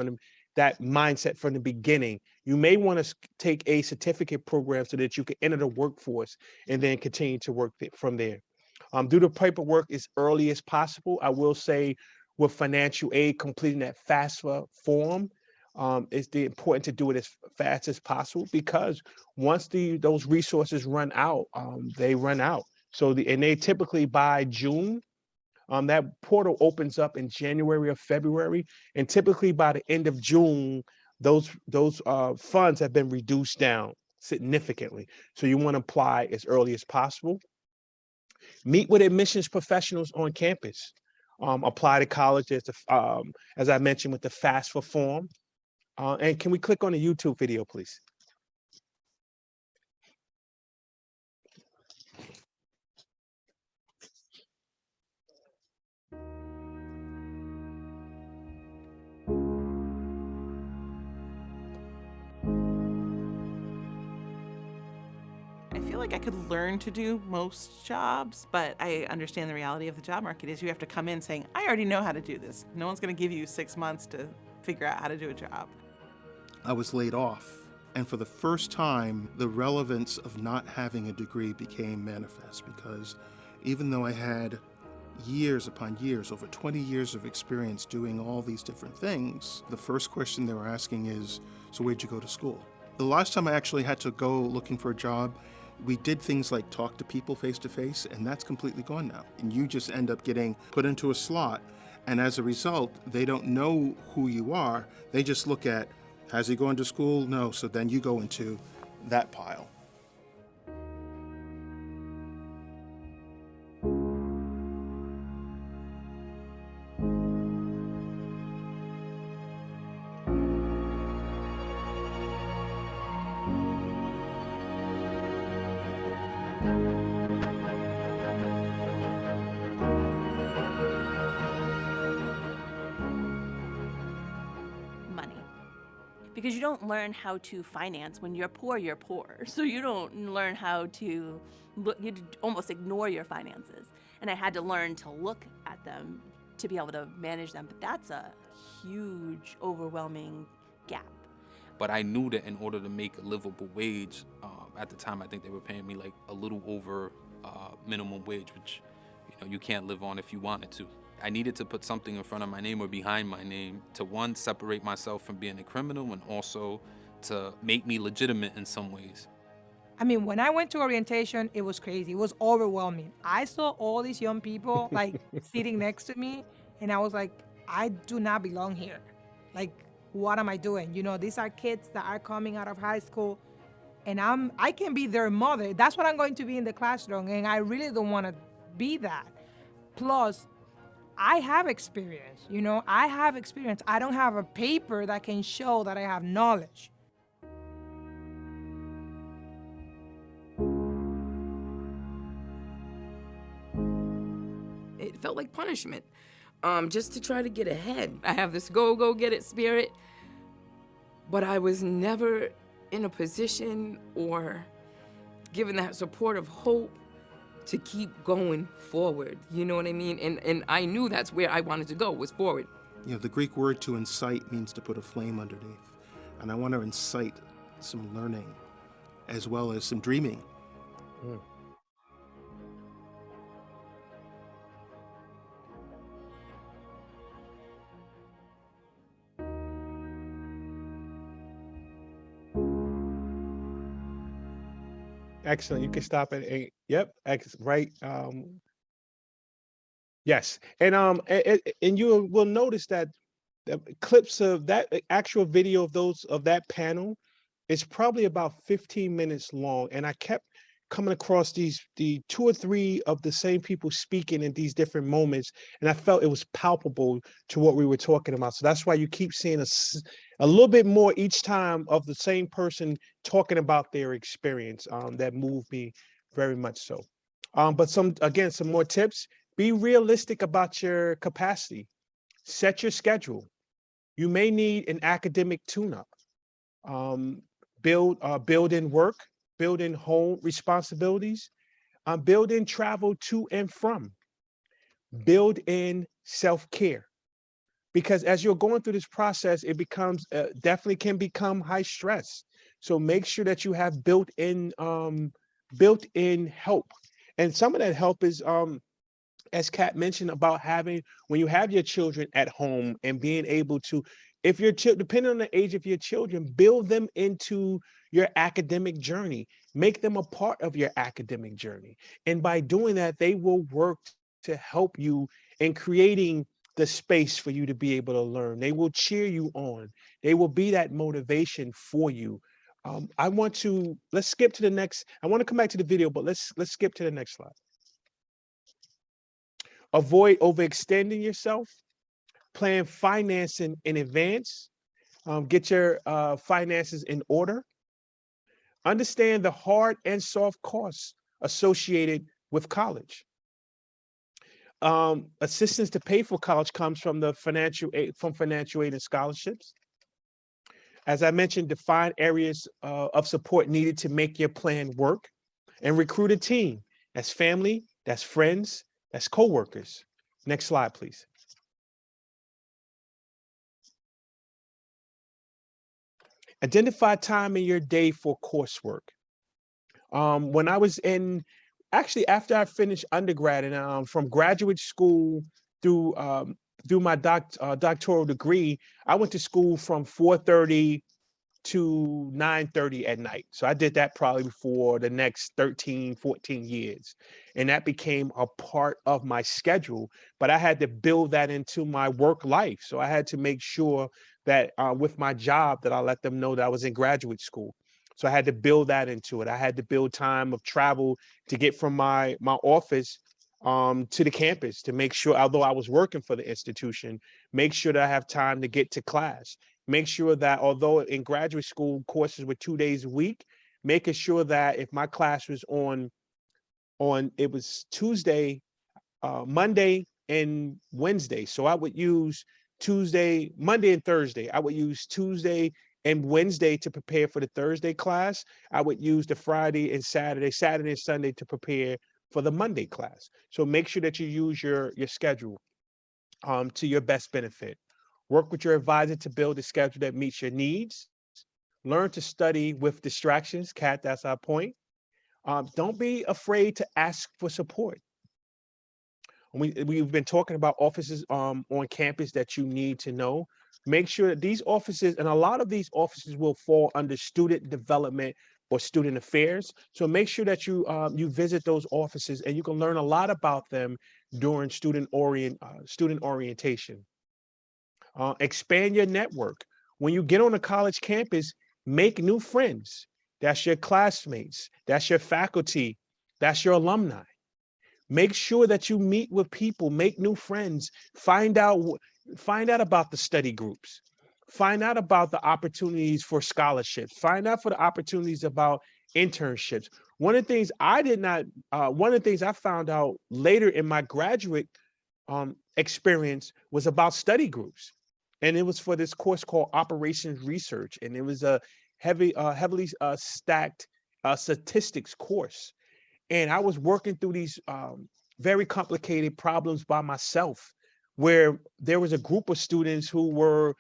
that mindset from the beginning. You may want to take a certificate program so that you can enter the workforce and then continue to work from there. Do the paperwork as early as possible. I will say, with financial aid, completing that FAFSA form, it's important to do it as fast as possible, because once those resources run out, they run out. And they typically by June, that portal opens up in January or February, and typically by the end of June, those funds have been reduced down significantly. So you want to apply as early as possible. Meet with admissions professionals on campus. Apply to college as I mentioned with the FAFSA form. And can we click on the YouTube video, please? I feel like I could learn to do most jobs, but I understand the reality of the job market is you have to come in saying, I already know how to do this. No one's going to give you 6 months to figure out how to do a job. I was laid off, and for the first time, the relevance of not having a degree became manifest, because even though I had years upon years, over 20 years of experience doing all these different things, the first question they were asking is, so where'd you go to school? The last time I actually had to go looking for a job, we did things like talk to people face to face, and that's completely gone now. And you just end up getting put into a slot, and as a result, they don't know who you are. They just look at, has he gone to school? No, so then you go into that pile. Money. Because you don't learn how to finance when you're poor, you're poor. So you don't learn how to look, you almost ignore your finances. And I had to learn to look at them to be able to manage them. But that's a huge, overwhelming gap. But I knew that in order to make a livable wage, at the time I think they were paying me like a little over minimum wage, which you can't live on if you wanted to. I needed to put something in front of my name or behind my name to, one, separate myself from being a criminal, and also to make me legitimate in some ways. I mean, when I went to orientation, it was crazy. It was overwhelming. I saw all these young people like sitting next to me, and I was like, I do not belong here. Like, what am I doing? These are kids that are coming out of high school, and I can be their mother. That's what I'm going to be in the classroom, and I really don't want to be that. Plus, I have experience, I have experience. I don't have a paper that can show that I have knowledge. It felt like punishment, just to try to get ahead. I have this go get it spirit, but I was never in a position or given that support of hope to keep going forward. You know what I mean? And I knew that's where I wanted to go, was forward. The Greek word to incite means to put a flame underneath. And I want to incite some learning as well as some dreaming. Mm. Excellent. You can stop at 8. Yep. Right. Yes. And you will notice that the clips of that actual video of that panel is probably about 15 minutes long. And I kept coming across the 2 or 3 of the same people speaking in these different moments, and I felt it was palpable to what we were talking about. So that's why you keep seeing a little bit more each time of the same person talking about their experience. That moved me very much so. But some more tips. Be realistic about your capacity. Set your schedule. You may need an academic tune-up. Build in work, build in home responsibilities, build in travel to and from, build in self-care. Because as you're going through this process, it becomes definitely can become high stress. So make sure that you have built-in help. And some of that help is as Kat mentioned about when you have your children at home and being able to, if your depending on the age of your children, build them into your academic journey, make them a part of your academic journey. And by doing that, they will work to help you in creating the space for you to be able to learn. They will cheer you on. They will be that motivation for you. Let's skip to the next. I want to come back to the video, but let's skip to the next slide. Avoid overextending yourself. Plan financing in advance. Get your finances in order. Understand the hard and soft costs associated with college. Assistance to pay for college comes from the financial aid and scholarships. As I mentioned, define areas of support needed to make your plan work, and recruit a team. That's family, that's friends, that's coworkers. Next slide, please. Identify time in your day for coursework. When I was actually after I finished undergrad and from graduate school through my doctoral degree, I went to school from 4:30 to 9:30 at night. So I did that probably for the next 13, 14 years. And that became a part of my schedule, but I had to build that into my work life. So I had to make sure that with my job that I let them know that I was in graduate school. So I had to build that into it. I had to build time of travel to get from my office to the campus to make sure, although I was working for the institution, make sure that I have time to get to class. Make sure that although in graduate school courses were 2 days a week, making sure that if my class was on it was Tuesday, Monday and Wednesday. So I would use Monday and Thursday. I would use Tuesday and Wednesday to prepare for the Thursday class. I would use the Friday and Saturday and Sunday to prepare for the Monday class. So make sure that you use your schedule to your best benefit. Work with your advisor to build a schedule that meets your needs. Learn to study with distractions. Kat, that's our point. Don't be afraid to ask for support. We've been talking about offices on campus that you need to know. Make sure that these offices, and a lot of these offices will fall under student development or student affairs. So make sure that you visit those offices, and you can learn a lot about them during student orientation. Expand your network. When you get on a college campus, make new friends. That's your classmates, that's your faculty, that's your alumni. Make sure that you meet with people, make new friends, find out about the study groups, find out about the opportunities for scholarships, find out for the opportunities about internships. One of the things I found out later in my graduate experience was about study groups. And it was for this course called Operations Research. And it was a heavily stacked statistics course. And I was working through these very complicated problems by myself, where there was a group of students who were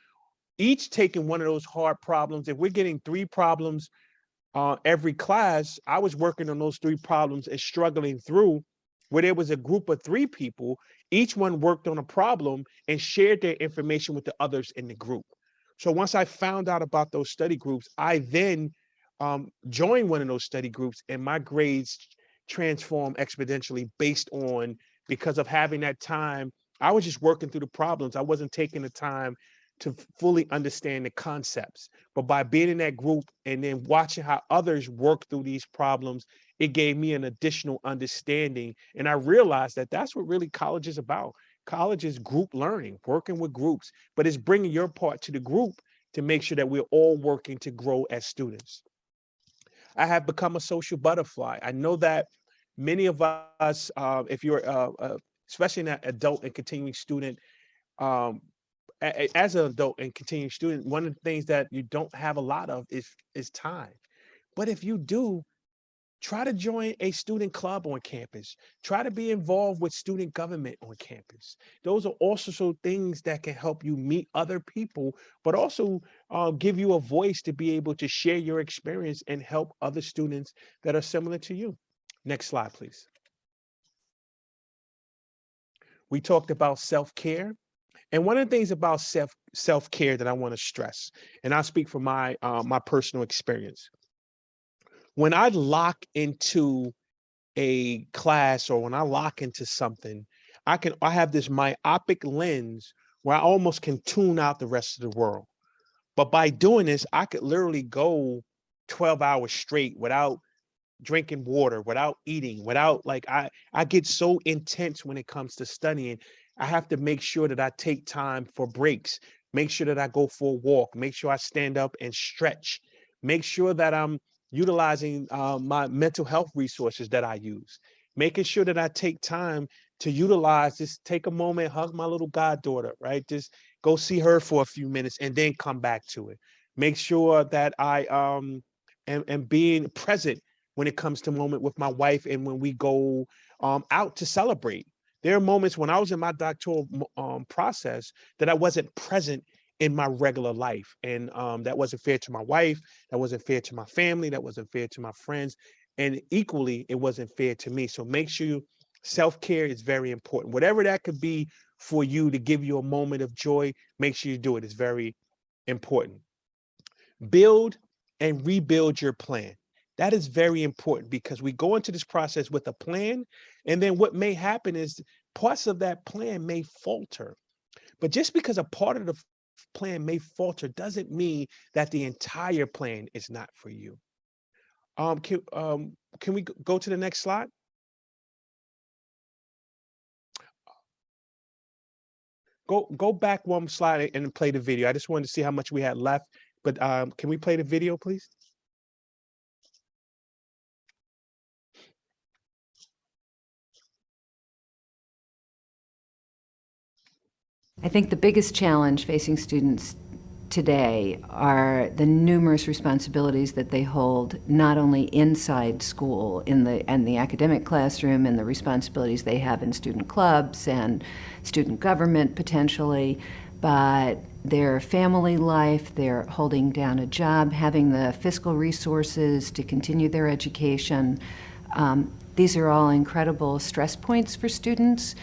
each taking one of those hard problems. If we're getting 3 problems every class, I was working on those 3 problems and struggling through, where there was a group of 3 people, each one worked on a problem and shared their information with the others in the group. So once I found out about those study groups, I then joined one of those study groups, and my grades transformed exponentially because of having that time. I was just working through the problems. I wasn't taking the time to fully understand the concepts. But by being in that group and then watching how others work through these problems, it gave me an additional understanding. And I realized that that's what really college is about. College is group learning, working with groups, but it's bringing your part to the group to make sure that we're all working to grow as students. I have become a social butterfly. I know that many of us, if you're especially an adult and continuing student, um, as an adult and continuing student, one of the things that you don't have a lot of is time. But if you do, try to join a student club on campus. Try to be involved with student government on campus. Those are also things that can help you meet other people, but also give you a voice to be able to share your experience and help other students that are similar to you. Next slide, please. We talked about self-care. And one of the things about self-care that I want to stress, and I'll speak from my personal experience. When I lock into a class or when I lock into something, I have this myopic lens where I almost can tune out the rest of the world. But by doing this, I could literally go 12 hours straight without drinking water, without eating, without like I get so intense when it comes to studying. I have to make sure that I take time for breaks, make sure that I go for a walk, make sure I stand up and stretch, make sure that I'm utilizing my mental health resources that I use, making sure that I take time to utilize, just take a moment, hug my little goddaughter, right? Just go see her for a few minutes and then come back to it. Make sure that I am being present when it comes to moment with my wife and when we go out to celebrate. There are moments when I was in my doctoral process that I wasn't present in my regular life. And that wasn't fair to my wife. That wasn't fair to my family. That wasn't fair to my friends. And equally, it wasn't fair to me. So make sure self-care is very important. Whatever that could be for you to give you a moment of joy, make sure you do it. It's very important. Build and rebuild your plan. That is very important because we go into this process with a plan, and then what may happen is parts of that plan may falter. But just because a part of the plan may falter doesn't mean that the entire plan is not for you. Can we go to the next slide? Go back one slide and play the video. I just wanted to see how much we had left, but can we play the video, please? I think the biggest challenge facing students today are the numerous responsibilities that they hold, not only inside school in the academic classroom, and the responsibilities they have in student clubs and student government potentially, but their family life, their holding down a job, having the fiscal resources to continue their education. These are all incredible stress points for students.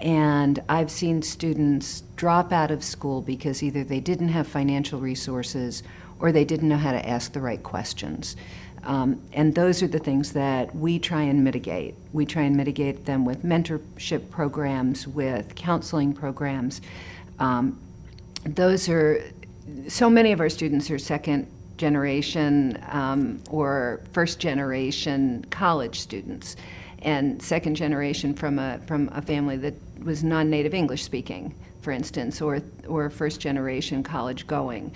And I've seen students drop out of school because either they didn't have financial resources or they didn't know how to ask the right questions. And those are the things that we try and mitigate. We try and mitigate them with mentorship programs, with counseling programs. Those are, so many of our students are second generation or first generation college students, and second generation from a family that was non-native English speaking, for instance, or first generation college going.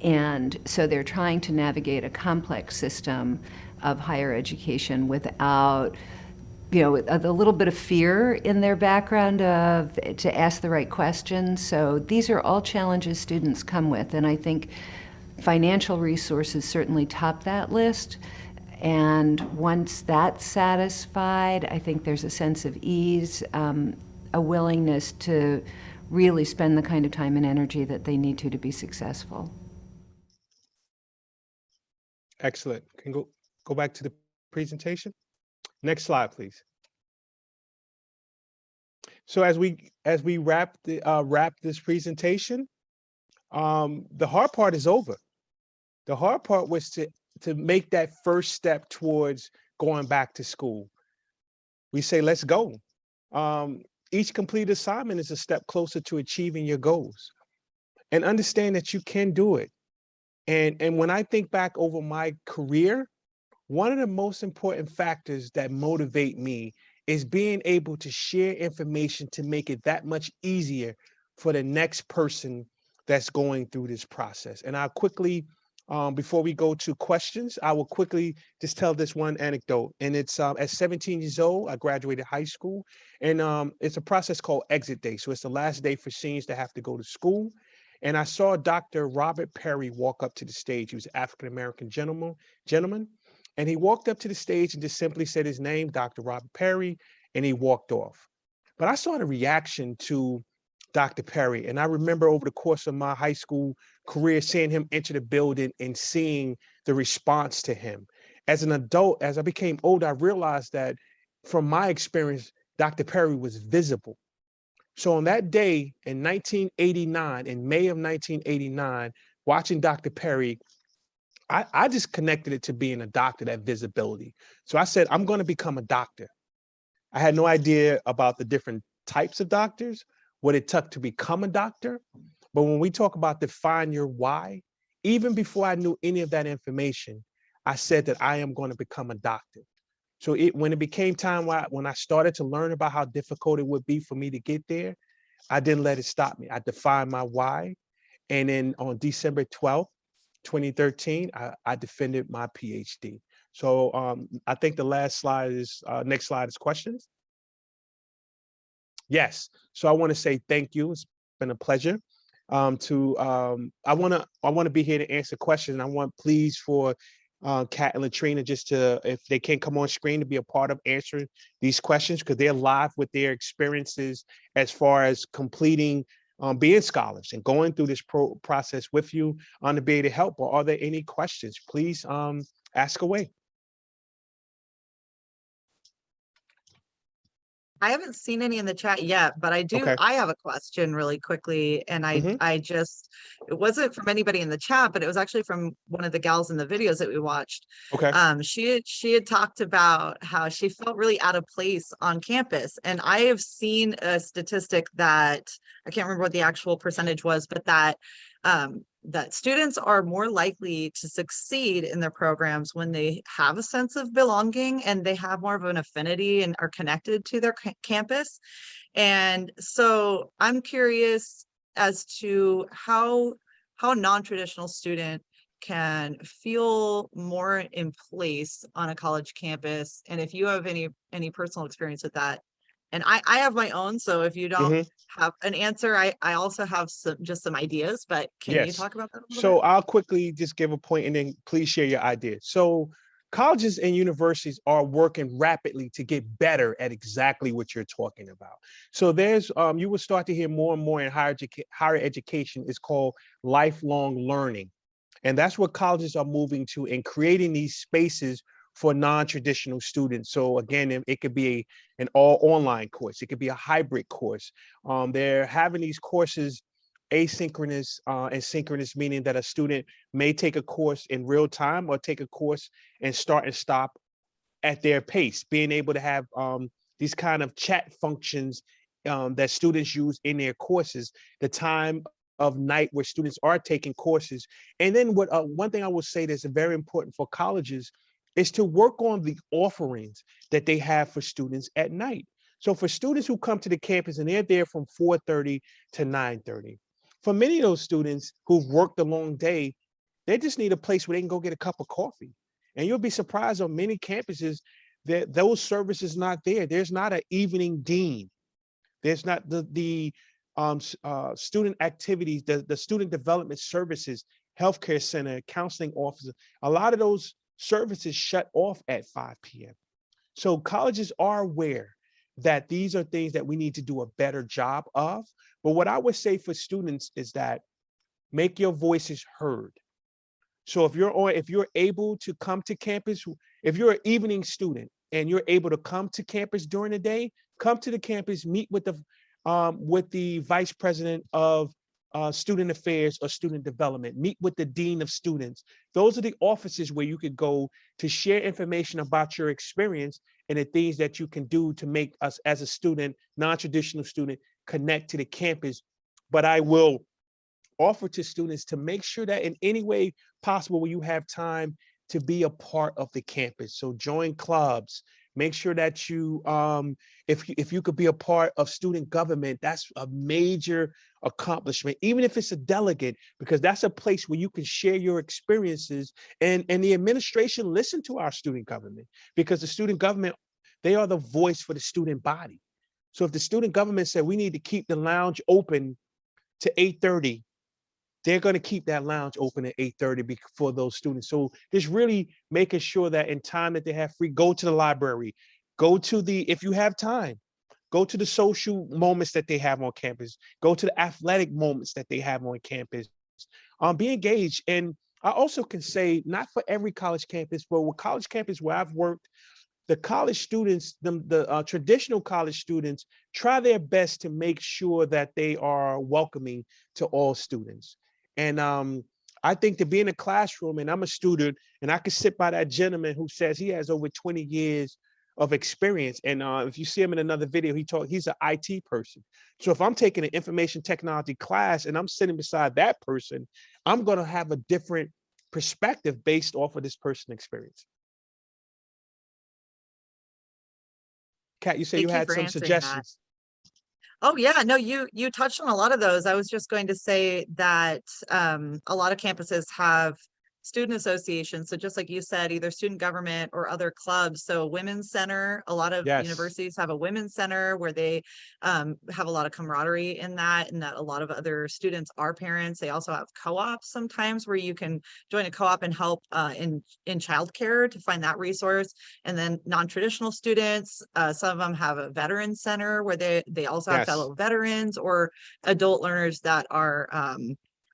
And so they're trying to navigate a complex system of higher education without, with a little bit of fear in their background to ask the right questions. So these are all challenges students come with, and I think financial resources certainly top that list. And once that's satisfied, I think there's a sense of ease, a willingness to really spend the kind of time and energy that they need to be successful. Excellent. Can go back to the presentation. Next slide, please. So as we wrap this presentation, the hard part is over. The hard part was to make that first step towards going back to school. We say, let's go. Each completed assignment is a step closer to achieving your goals. And understand that you can do it. And when I think back over my career, one of the most important factors that motivate me is being able to share information to make it that much easier for the next person that's going through this process. And I'll quickly, before we go to questions, I will quickly just tell this one anecdote. And it's at 17 years old, I graduated high school, and it's a process called exit day. So it's the last day for seniors that have to go to school. And I saw Dr. Robert Perry walk up to the stage. He was an African-American gentleman. And he walked up to the stage and just simply said his name, Dr. Robert Perry, and he walked off. But I saw the reaction to Dr. Perry. And I remember over the course of my high school career, seeing him enter the building and seeing the response to him. As an adult, as I became older, I realized that from my experience, Dr. Perry was visible. So on that day in 1989, in May of 1989, watching Dr. Perry, I just connected it to being a doctor, that visibility. So I said, I'm going to become a doctor. I had no idea about the different types of doctors, what it took to become a doctor. But when we talk about define your why, even before I knew any of that information, I said that I am going to become a doctor. So when it became time when I started to learn about how difficult it would be for me to get there, I didn't let it stop me. I defined my why. And then on December 12th, 2013, I defended my PhD. So I think the last slide is, next slide is questions. Yes. So I want to say thank you. It's been a pleasure. I want to be here to answer questions. I want please for Kat and Latrina just to, if they can come on screen, to be a part of answering these questions, because they're live with their experiences as far as completing being scholars and going through this process with you on to be able to help. Or are there any questions? Please ask away. I haven't seen any in the chat yet, but Okay. I have a question really quickly. And it wasn't from anybody in the chat, but it was actually from one of the gals in the videos that we watched. Okay. She had talked about how she felt really out of place on campus. And I have seen a statistic that, I can't remember what the actual percentage was, but that students are more likely to succeed in their programs when they have a sense of belonging and they have more of an affinity and are connected to their campus. And so I'm curious as to how a non-traditional student can feel more in place on a college campus, and if you have any personal experience with that. And I have my own, so if you don't have an answer, I also have some ideas, but can you talk about that a little So bit? I'll quickly just give a point and then please share your ideas. So colleges and universities are working rapidly to get better at exactly what you're talking about. So there's, you will start to hear more and more in higher education is called lifelong learning. And that's what colleges are moving to, and creating these spaces for non-traditional students. So again, it could be an all online course. It could be a hybrid course. They're having these courses asynchronous and synchronous, meaning that a student may take a course in real time or take a course and start and stop at their pace, being able to have these kind of chat functions that students use in their courses, the time of night where students are taking courses. And then one thing I will say that's very important for colleges is to work on the offerings that they have for students at night. So for students who come to the campus and they're there from 4:30 to 9:30, for many of those students who've worked a long day, they just need a place where they can go get a cup of coffee. And you'll be surprised on many campuses that those services not there. There's not an evening dean. There's not the student activities, the student development services, healthcare center, counseling officer. A lot of those services shut off at 5 p.m. So colleges are aware that these are things that we need to do a better job of. But what I would say for students is that make your voices heard. So if you're able to come to campus, if you're an evening student and you're able to come to campus during the day, come to the campus, meet with the vice president of student affairs or student development, meet with the dean of students. Those are the offices where you could go to share information about your experience and the things that you can do to make us as a student, non-traditional student, connect to the campus. But I will offer to students to make sure that in any way possible when you have time to be a part of the campus. So join clubs, make sure that you, if you could be a part of student government, that's a major accomplishment, even if it's a delegate, because that's a place where you can share your experiences, and the administration listen to our student government, because the student government, they are the voice for the student body. So if the student government said we need to keep the lounge open to 8:30, they're going to keep that lounge open at 8:30 for those students. So just really making sure that in time that they have free, go to the library, if you have time, go to the social moments that they have on campus, go to the athletic moments that they have on campus, be engaged. And I also can say, not for every college campus, but with college campus where I've worked, the college students, the traditional college students, try their best to make sure that they are welcoming to all students. And I think to be in a classroom, and I'm a student, and I can sit by that gentleman who says he has over 20 years of experience. And if you see him in another video, he's an IT person. So if I'm taking an information technology class and I'm sitting beside that person, I'm going to have a different perspective based off of this person's experience. Kat, you say you Thank you had for some answering that. suggestions. Oh yeah, no, you touched on a lot of those. I was just going to say that a lot of campuses have student associations. So just like you said, either student government or other clubs. So women's center, a lot of Yes. universities have a women's center where they have a lot of camaraderie in that, and that a lot of other students are parents. They also have co-ops sometimes where you can join a co-op and help in childcare to find that resource. And then non-traditional students, some of them have a veteran center where they also have Yes. fellow veterans or adult learners that are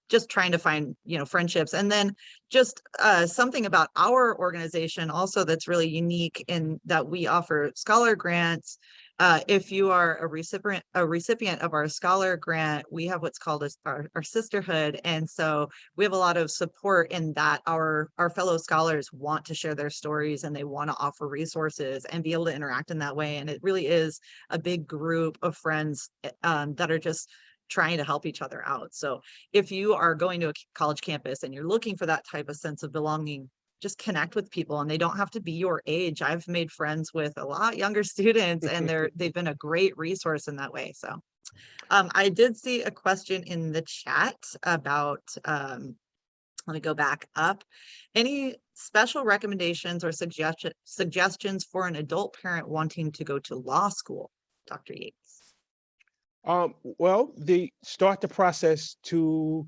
just trying to find, friendships. And then just something about our organization also that's really unique in that we offer scholar grants. If you are a recipient of our scholar grant, we have what's called our sisterhood. And so we have a lot of support in that our fellow scholars want to share their stories and they want to offer resources and be able to interact in that way. And it really is a big group of friends that are just trying to help each other out. So if you are going to a college campus and you're looking for that type of sense of belonging, just connect with people, and they don't have to be your age. I've made friends with a lot younger students and they've been a great resource in that way. So I did see a question in the chat about let me go back up. Any special recommendations or suggestions for an adult parent wanting to go to law school, Dr. Yates? Well, they start the process to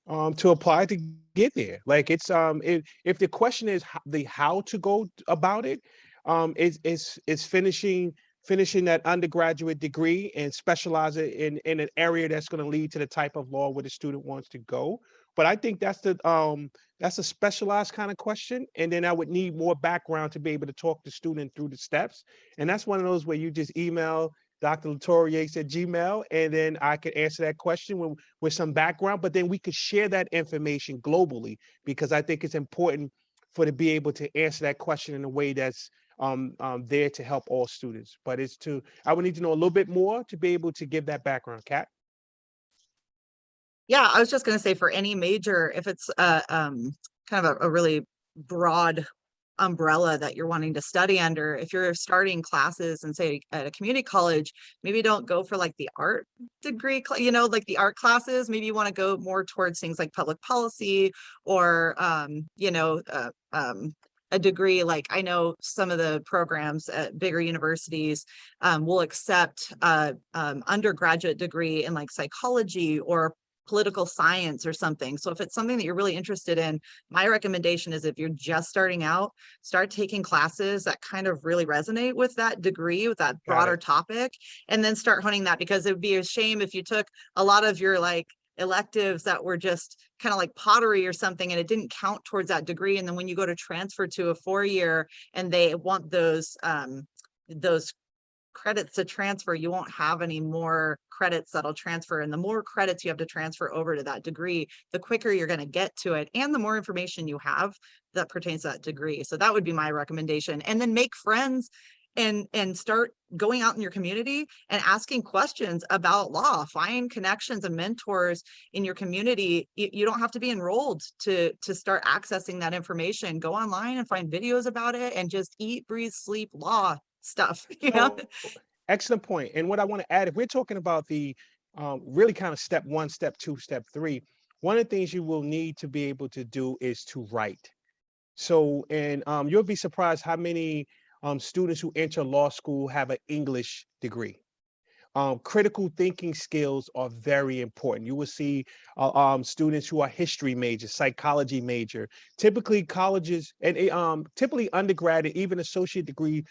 apply to get there. Like if the question is how to go about it, it's finishing that undergraduate degree and specialize it in an area that's going to lead to the type of law where the student wants to go. But I think that's a specialized kind of question, and then I would need more background to be able to talk the student through the steps. And that's one of those where you just email Dr. Latour Yates at Gmail, and then I could answer that question with some background, but then we could share that information globally, because I think it's important to be able to answer that question in a way that's there to help all students. But I would need to know a little bit more to be able to give that background, Kat. Yeah, I was just going to say for any major, if it's kind of a really broad umbrella that you're wanting to study under, if you're starting classes and say at a community college, maybe don't go for like the art degree, like the art classes. Maybe you want to go more towards things like public policy or, a degree. Like I know some of the programs at bigger universities will accept undergraduate degree in like psychology or political science or something. So if it's something that you're really interested in, my recommendation is if you're just starting out, start taking classes that kind of really resonate with that degree, with that broader topic, and then start honing that, because it would be a shame if you took a lot of your like electives that were just kind of like pottery or something and it didn't count towards that degree. And then when you go to transfer to a 4-year and they want those credits to transfer, you won't have any more credits that'll transfer. And the more credits you have to transfer over to that degree, the quicker you're going to get to it and the more information you have that pertains to that degree. So that would be my recommendation. And then make friends and start going out in your community and asking questions about law. Find connections and mentors in your community. You don't have to be enrolled to start accessing that information. Go online and find videos about it and just eat, breathe, sleep law stuff. Excellent point. And what I want to add, if we're talking about the really kind of step 1, step 2, step 3, one of the things you will need to be able to do is to write. So, and you'll be surprised how many students who enter law school have an English degree. Critical thinking skills are very important. You will see students who are history majors, psychology major, typically colleges and typically undergrad and even associate degree.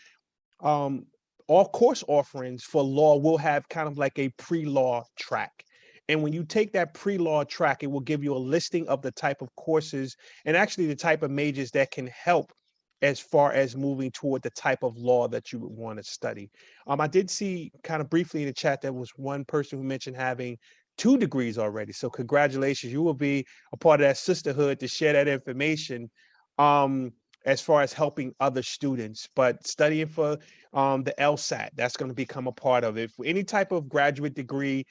All course offerings for law will have kind of like a pre-law track. And when you take that pre-law track, it will give you a listing of the type of courses and actually the type of majors that can help as far as moving toward the type of law that you would want to study. I did see kind of briefly in the chat, there was one person who mentioned having 2 degrees already. So congratulations, you will be a part of that sisterhood to share that information. as far as helping other students, but studying for the LSAT, that's going to become a part of it. For any type of graduate degree,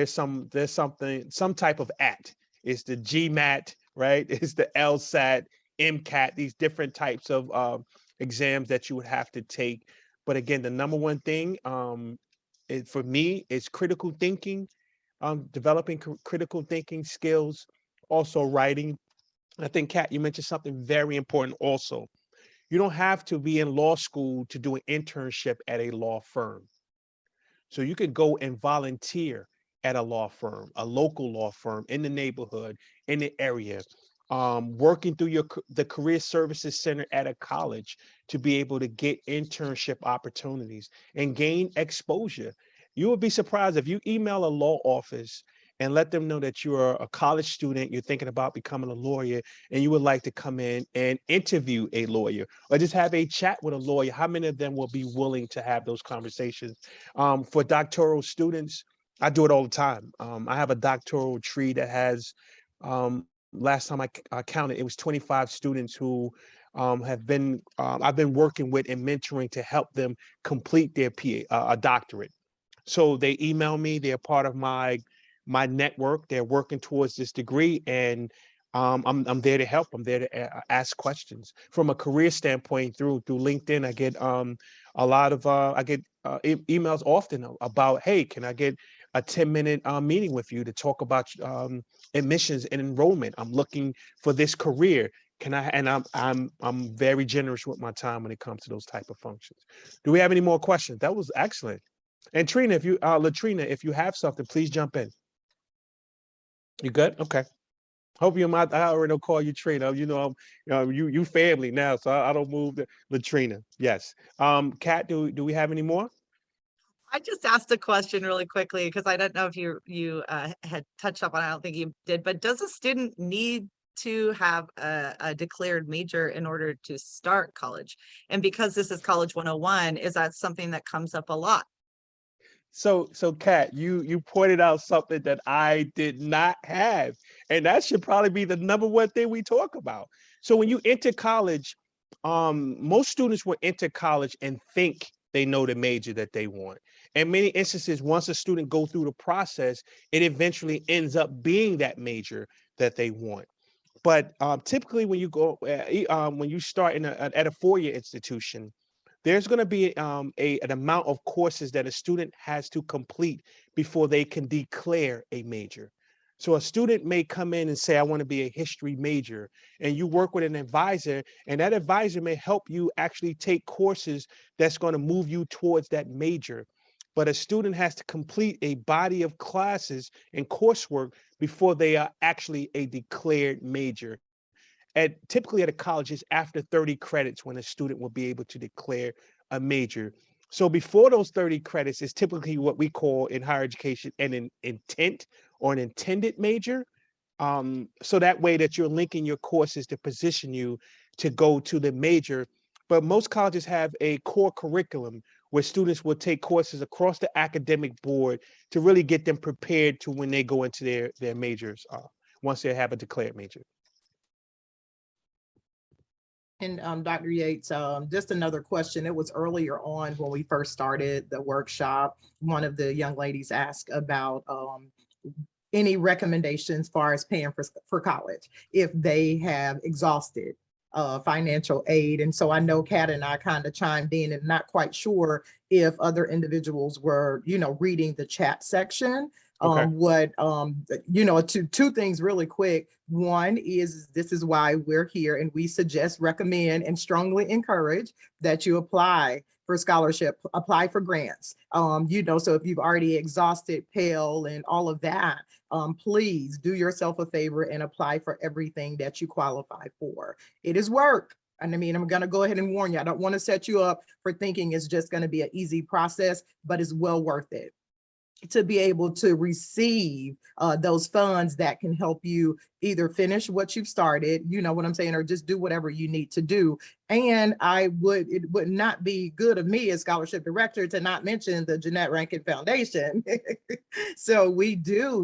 some type of AT. It's the GMAT, right? It's the LSAT, MCAT, these different types of exams that you would have to take. But again, the number one thing for me is critical thinking, developing critical thinking skills, also writing. I think, Kat, you mentioned something very important also. You don't have to be in law school to do an internship at a law firm. So you could go and volunteer at a law firm, a local law firm in the neighborhood, in the area, working through the Career Services Center at a college to be able to get internship opportunities and gain exposure. You would be surprised if you email a law office and let them know that you're a college student, you're thinking about becoming a lawyer, and you would like to come in and interview a lawyer or just have a chat with a lawyer. How many of them will be willing to have those conversations? For doctoral students, I do it all the time. I have a doctoral tree that has, last time I counted, it was 25 students who I've been working with and mentoring to help them complete their a doctorate. So they email me, they're part of my network, they're working towards this degree, and I'm there to help. I'm there to ask questions. From a career standpoint, through LinkedIn, I get a lot of emails often about, hey, can I get a 10-minute meeting with you to talk about admissions and enrollment? I'm looking for this career. Can I? And I'm very generous with my time when it comes to those type of functions. Do we have any more questions? That was excellent. And Trina, Latrina, if you have something, please jump in. You good? Okay. Hope you might. I already don't call you Trina. You know, you family now, so I don't move the Latrina. Yes. Kat, do we have any more? I just asked a question really quickly because I don't know if you had touched up on it. I don't think you did, but does a student need to have a declared major in order to start college? And because this is College 101, is that something that comes up a lot? So Kat, you pointed out something that I did not have, and that should probably be the number one thing we talk about. So when you enter college, most students will enter college and think they know the major that they want. In many instances, once a student go through the process, it eventually ends up being that major that they want. But typically, when you start at a four-year institution, there's going to be an amount of courses that a student has to complete before they can declare a major. So a student may come in and say, I want to be a history major, and you work with an advisor, and that advisor may help you actually take courses that's going to move you towards that major. But a student has to complete a body of classes and coursework before they are actually a declared major. Typically at a college, it's after 30 credits when a student will be able to declare a major. So before those 30 credits is typically what we call in higher education an intent or an intended major. So that way that you're linking your courses to position you to go to the major. But most colleges have a core curriculum where students will take courses across the academic board to really get them prepared to when they go into their majors once they have a declared major. And Dr. Yates, just another question. It was earlier on when we first started the workshop. One of the young ladies asked about any recommendations as far as paying for college if they have exhausted financial aid. And so I know Kat and I kind of chimed in and not quite sure if other individuals were, reading the chat section. Okay. Two things really quick. One is this is why we're here, and we suggest, recommend, and strongly encourage that you apply for scholarship, apply for grants. So if you've already exhausted Pell and all of that, please do yourself a favor and apply for everything that you qualify for. It is work. And I mean, I'm going to go ahead and warn you, I don't want to set you up for thinking it's just going to be an easy process, but it's well worth it. to be able to receive those funds that can help you either finish what you've started, you know what I'm saying, or just do whatever you need to do. And it would not be good of me as scholarship director to not mention the Jeanette Rankin Foundation. So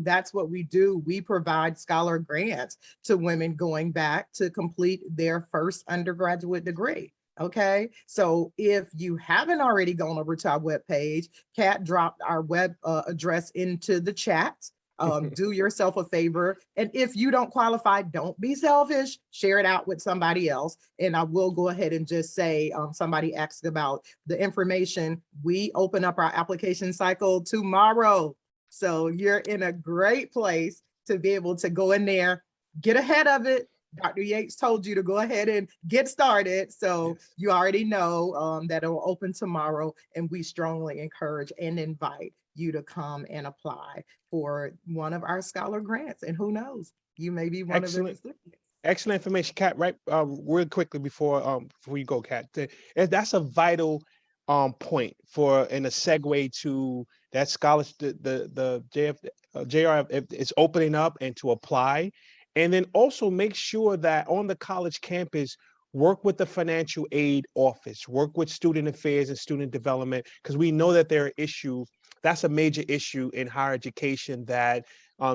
that's what we do. We provide scholar grants to women going back to complete their first undergraduate degree. Okay, so if you haven't already gone over to our webpage, Kat dropped our web address into the chat. Do yourself a favor. And if you don't qualify, don't be selfish, share it out with somebody else. And I will go ahead and just say, somebody asked about the information. We open up our application cycle tomorrow. So you're in a great place to be able to go in there, get ahead of it. Dr. Yates told you to go ahead and get started. So you already know that it will open tomorrow, and we strongly encourage and invite you to come and apply for one of our scholar grants. And who knows, you may be one of the recipients. Excellent information, Kat. Right, real quickly before you go, Kat. That's a vital point and a segue to that scholarship. The JRF is opening up and to apply, and then also make sure that on the college campus, work with the financial aid office, work with student affairs and student development, because we know that there are issues. That's a major issue in higher education, that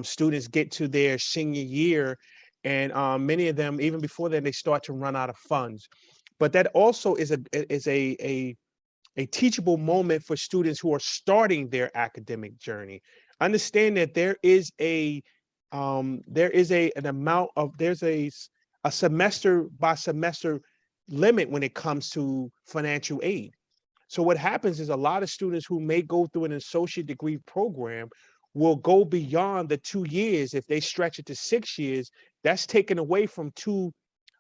students get to their senior year, and many of them, even before then, they start to run out of funds. But that also is a teachable moment for students who are starting their academic journey. Understand that there's a semester by semester limit when it comes to financial aid. So what happens is a lot of students who may go through an associate degree program will go beyond the 2 years. If they stretch it to 6 years, that's taken away from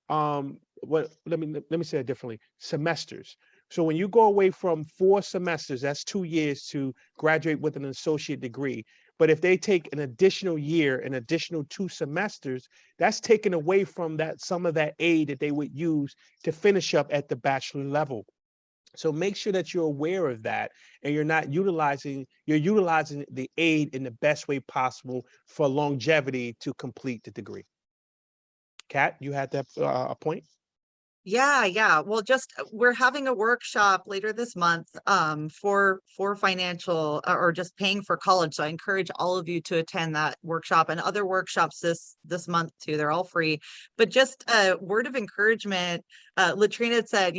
let me say it differently, semesters. So when you go away from 4 semesters, that's 2 years to graduate with an associate degree. But if they take an additional year, an additional 2 semesters, that's taken away from some of that aid that they would use to finish up at the bachelor level. So make sure that you're aware of that, and you're utilizing the aid in the best way possible for longevity to complete the degree. Kat, you had that a point? Yeah. Well, we're having a workshop later this month for financial or just paying for college. So I encourage all of you to attend that workshop and other workshops this month too. They're all free. But just a word of encouragement. Latrina said,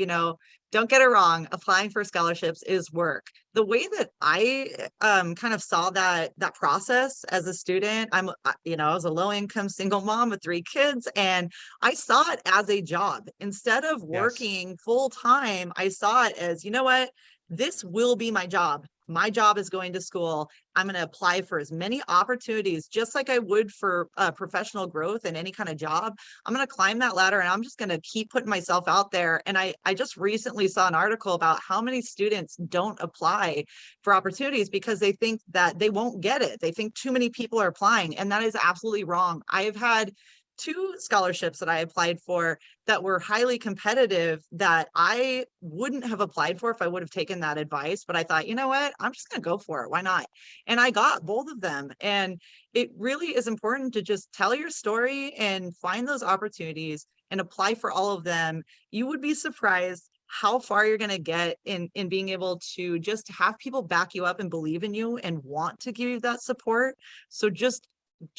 don't get it wrong, applying for scholarships is work. The way that I kind of saw that process as a student, I was a low-income single mom with 3 kids, and I saw it as a job. Instead of working full time, I saw it as, you know what, this will be my job. My job is going to school. I'm going to apply for as many opportunities, just like I would for professional growth in any kind of job. I'm going to climb that ladder, and I'm just going to keep putting myself out there. And I just recently saw an article about how many students don't apply for opportunities because they think that they won't get it. They think too many people are applying, and that is absolutely wrong. I have had 2 scholarships that I applied for that were highly competitive that I wouldn't have applied for if I would have taken that advice. But I thought, you know what, I'm just going to go for it. Why not? And I got both of them. And it really is important to just tell your story and find those opportunities and apply for all of them. You would be surprised how far you're going to get in being able to just have people back you up and believe in you and want to give you that support. So just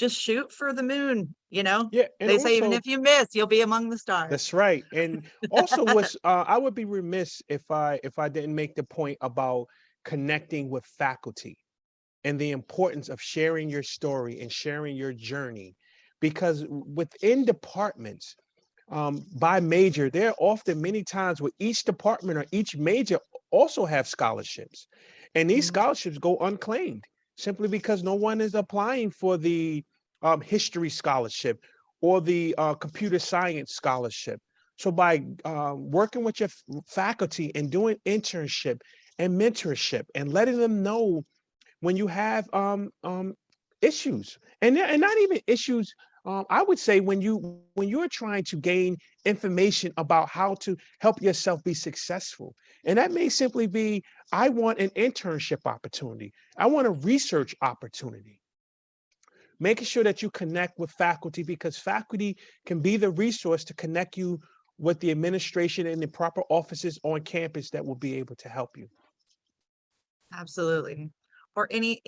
shoot for the moon, Yeah, and they say, even also, if you miss, you'll be among the stars. that's right. And also, I would be remiss if I didn't make the point about connecting with faculty and the importance of sharing your story and sharing your journey, because within departments, by major, there are often many times where each department or each major also have scholarships, and these scholarships go unclaimed simply because no one is applying for the history scholarship or the computer science scholarship. So by working with your faculty and doing internship and mentorship and letting them know when you have issues, and not even issues I would say when you're trying to gain information about how to help yourself be successful, and that may simply be, I want an internship opportunity, I want a research opportunity. Making sure that you connect with faculty, because faculty can be the resource to connect you with the administration and the proper offices on campus that will be able to help you. Absolutely. Or any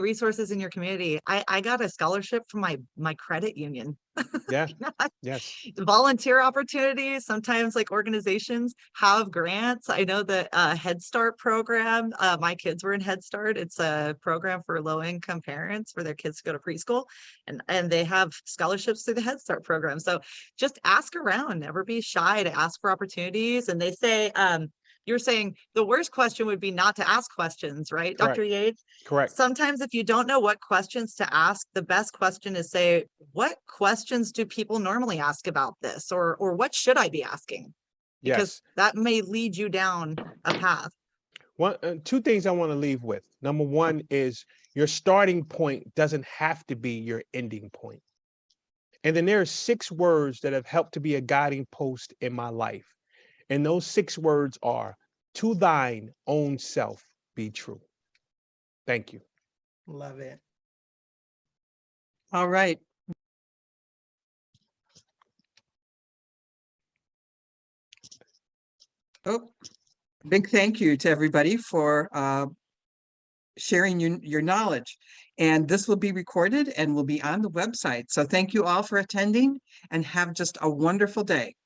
resources in your community. I got a scholarship from my credit union. Yeah. You know, Yes. volunteer opportunities. Sometimes like organizations have grants. I know the Head Start program, my kids were in Head Start. It's a program for low income parents for their kids to go to preschool, and they have scholarships through the Head Start program. So just ask around, never be shy to ask for opportunities. And they say, you're saying the worst question would be not to ask questions, right, Correct. Dr. Yates? Correct. Sometimes if you don't know what questions to ask, the best question is say, what questions do people normally ask about this? Or what should I be asking? Because that may lead you down a path. Two things I want to leave with. Number one is your starting point doesn't have to be your ending point. And then there are 6 words that have helped to be a guiding post in my life. And those 6 words are, to thine own self be true. Thank you. Love it. All right. Oh, big thank you to everybody for sharing your knowledge. And this will be recorded and will be on the website. So thank you all for attending and have just a wonderful day.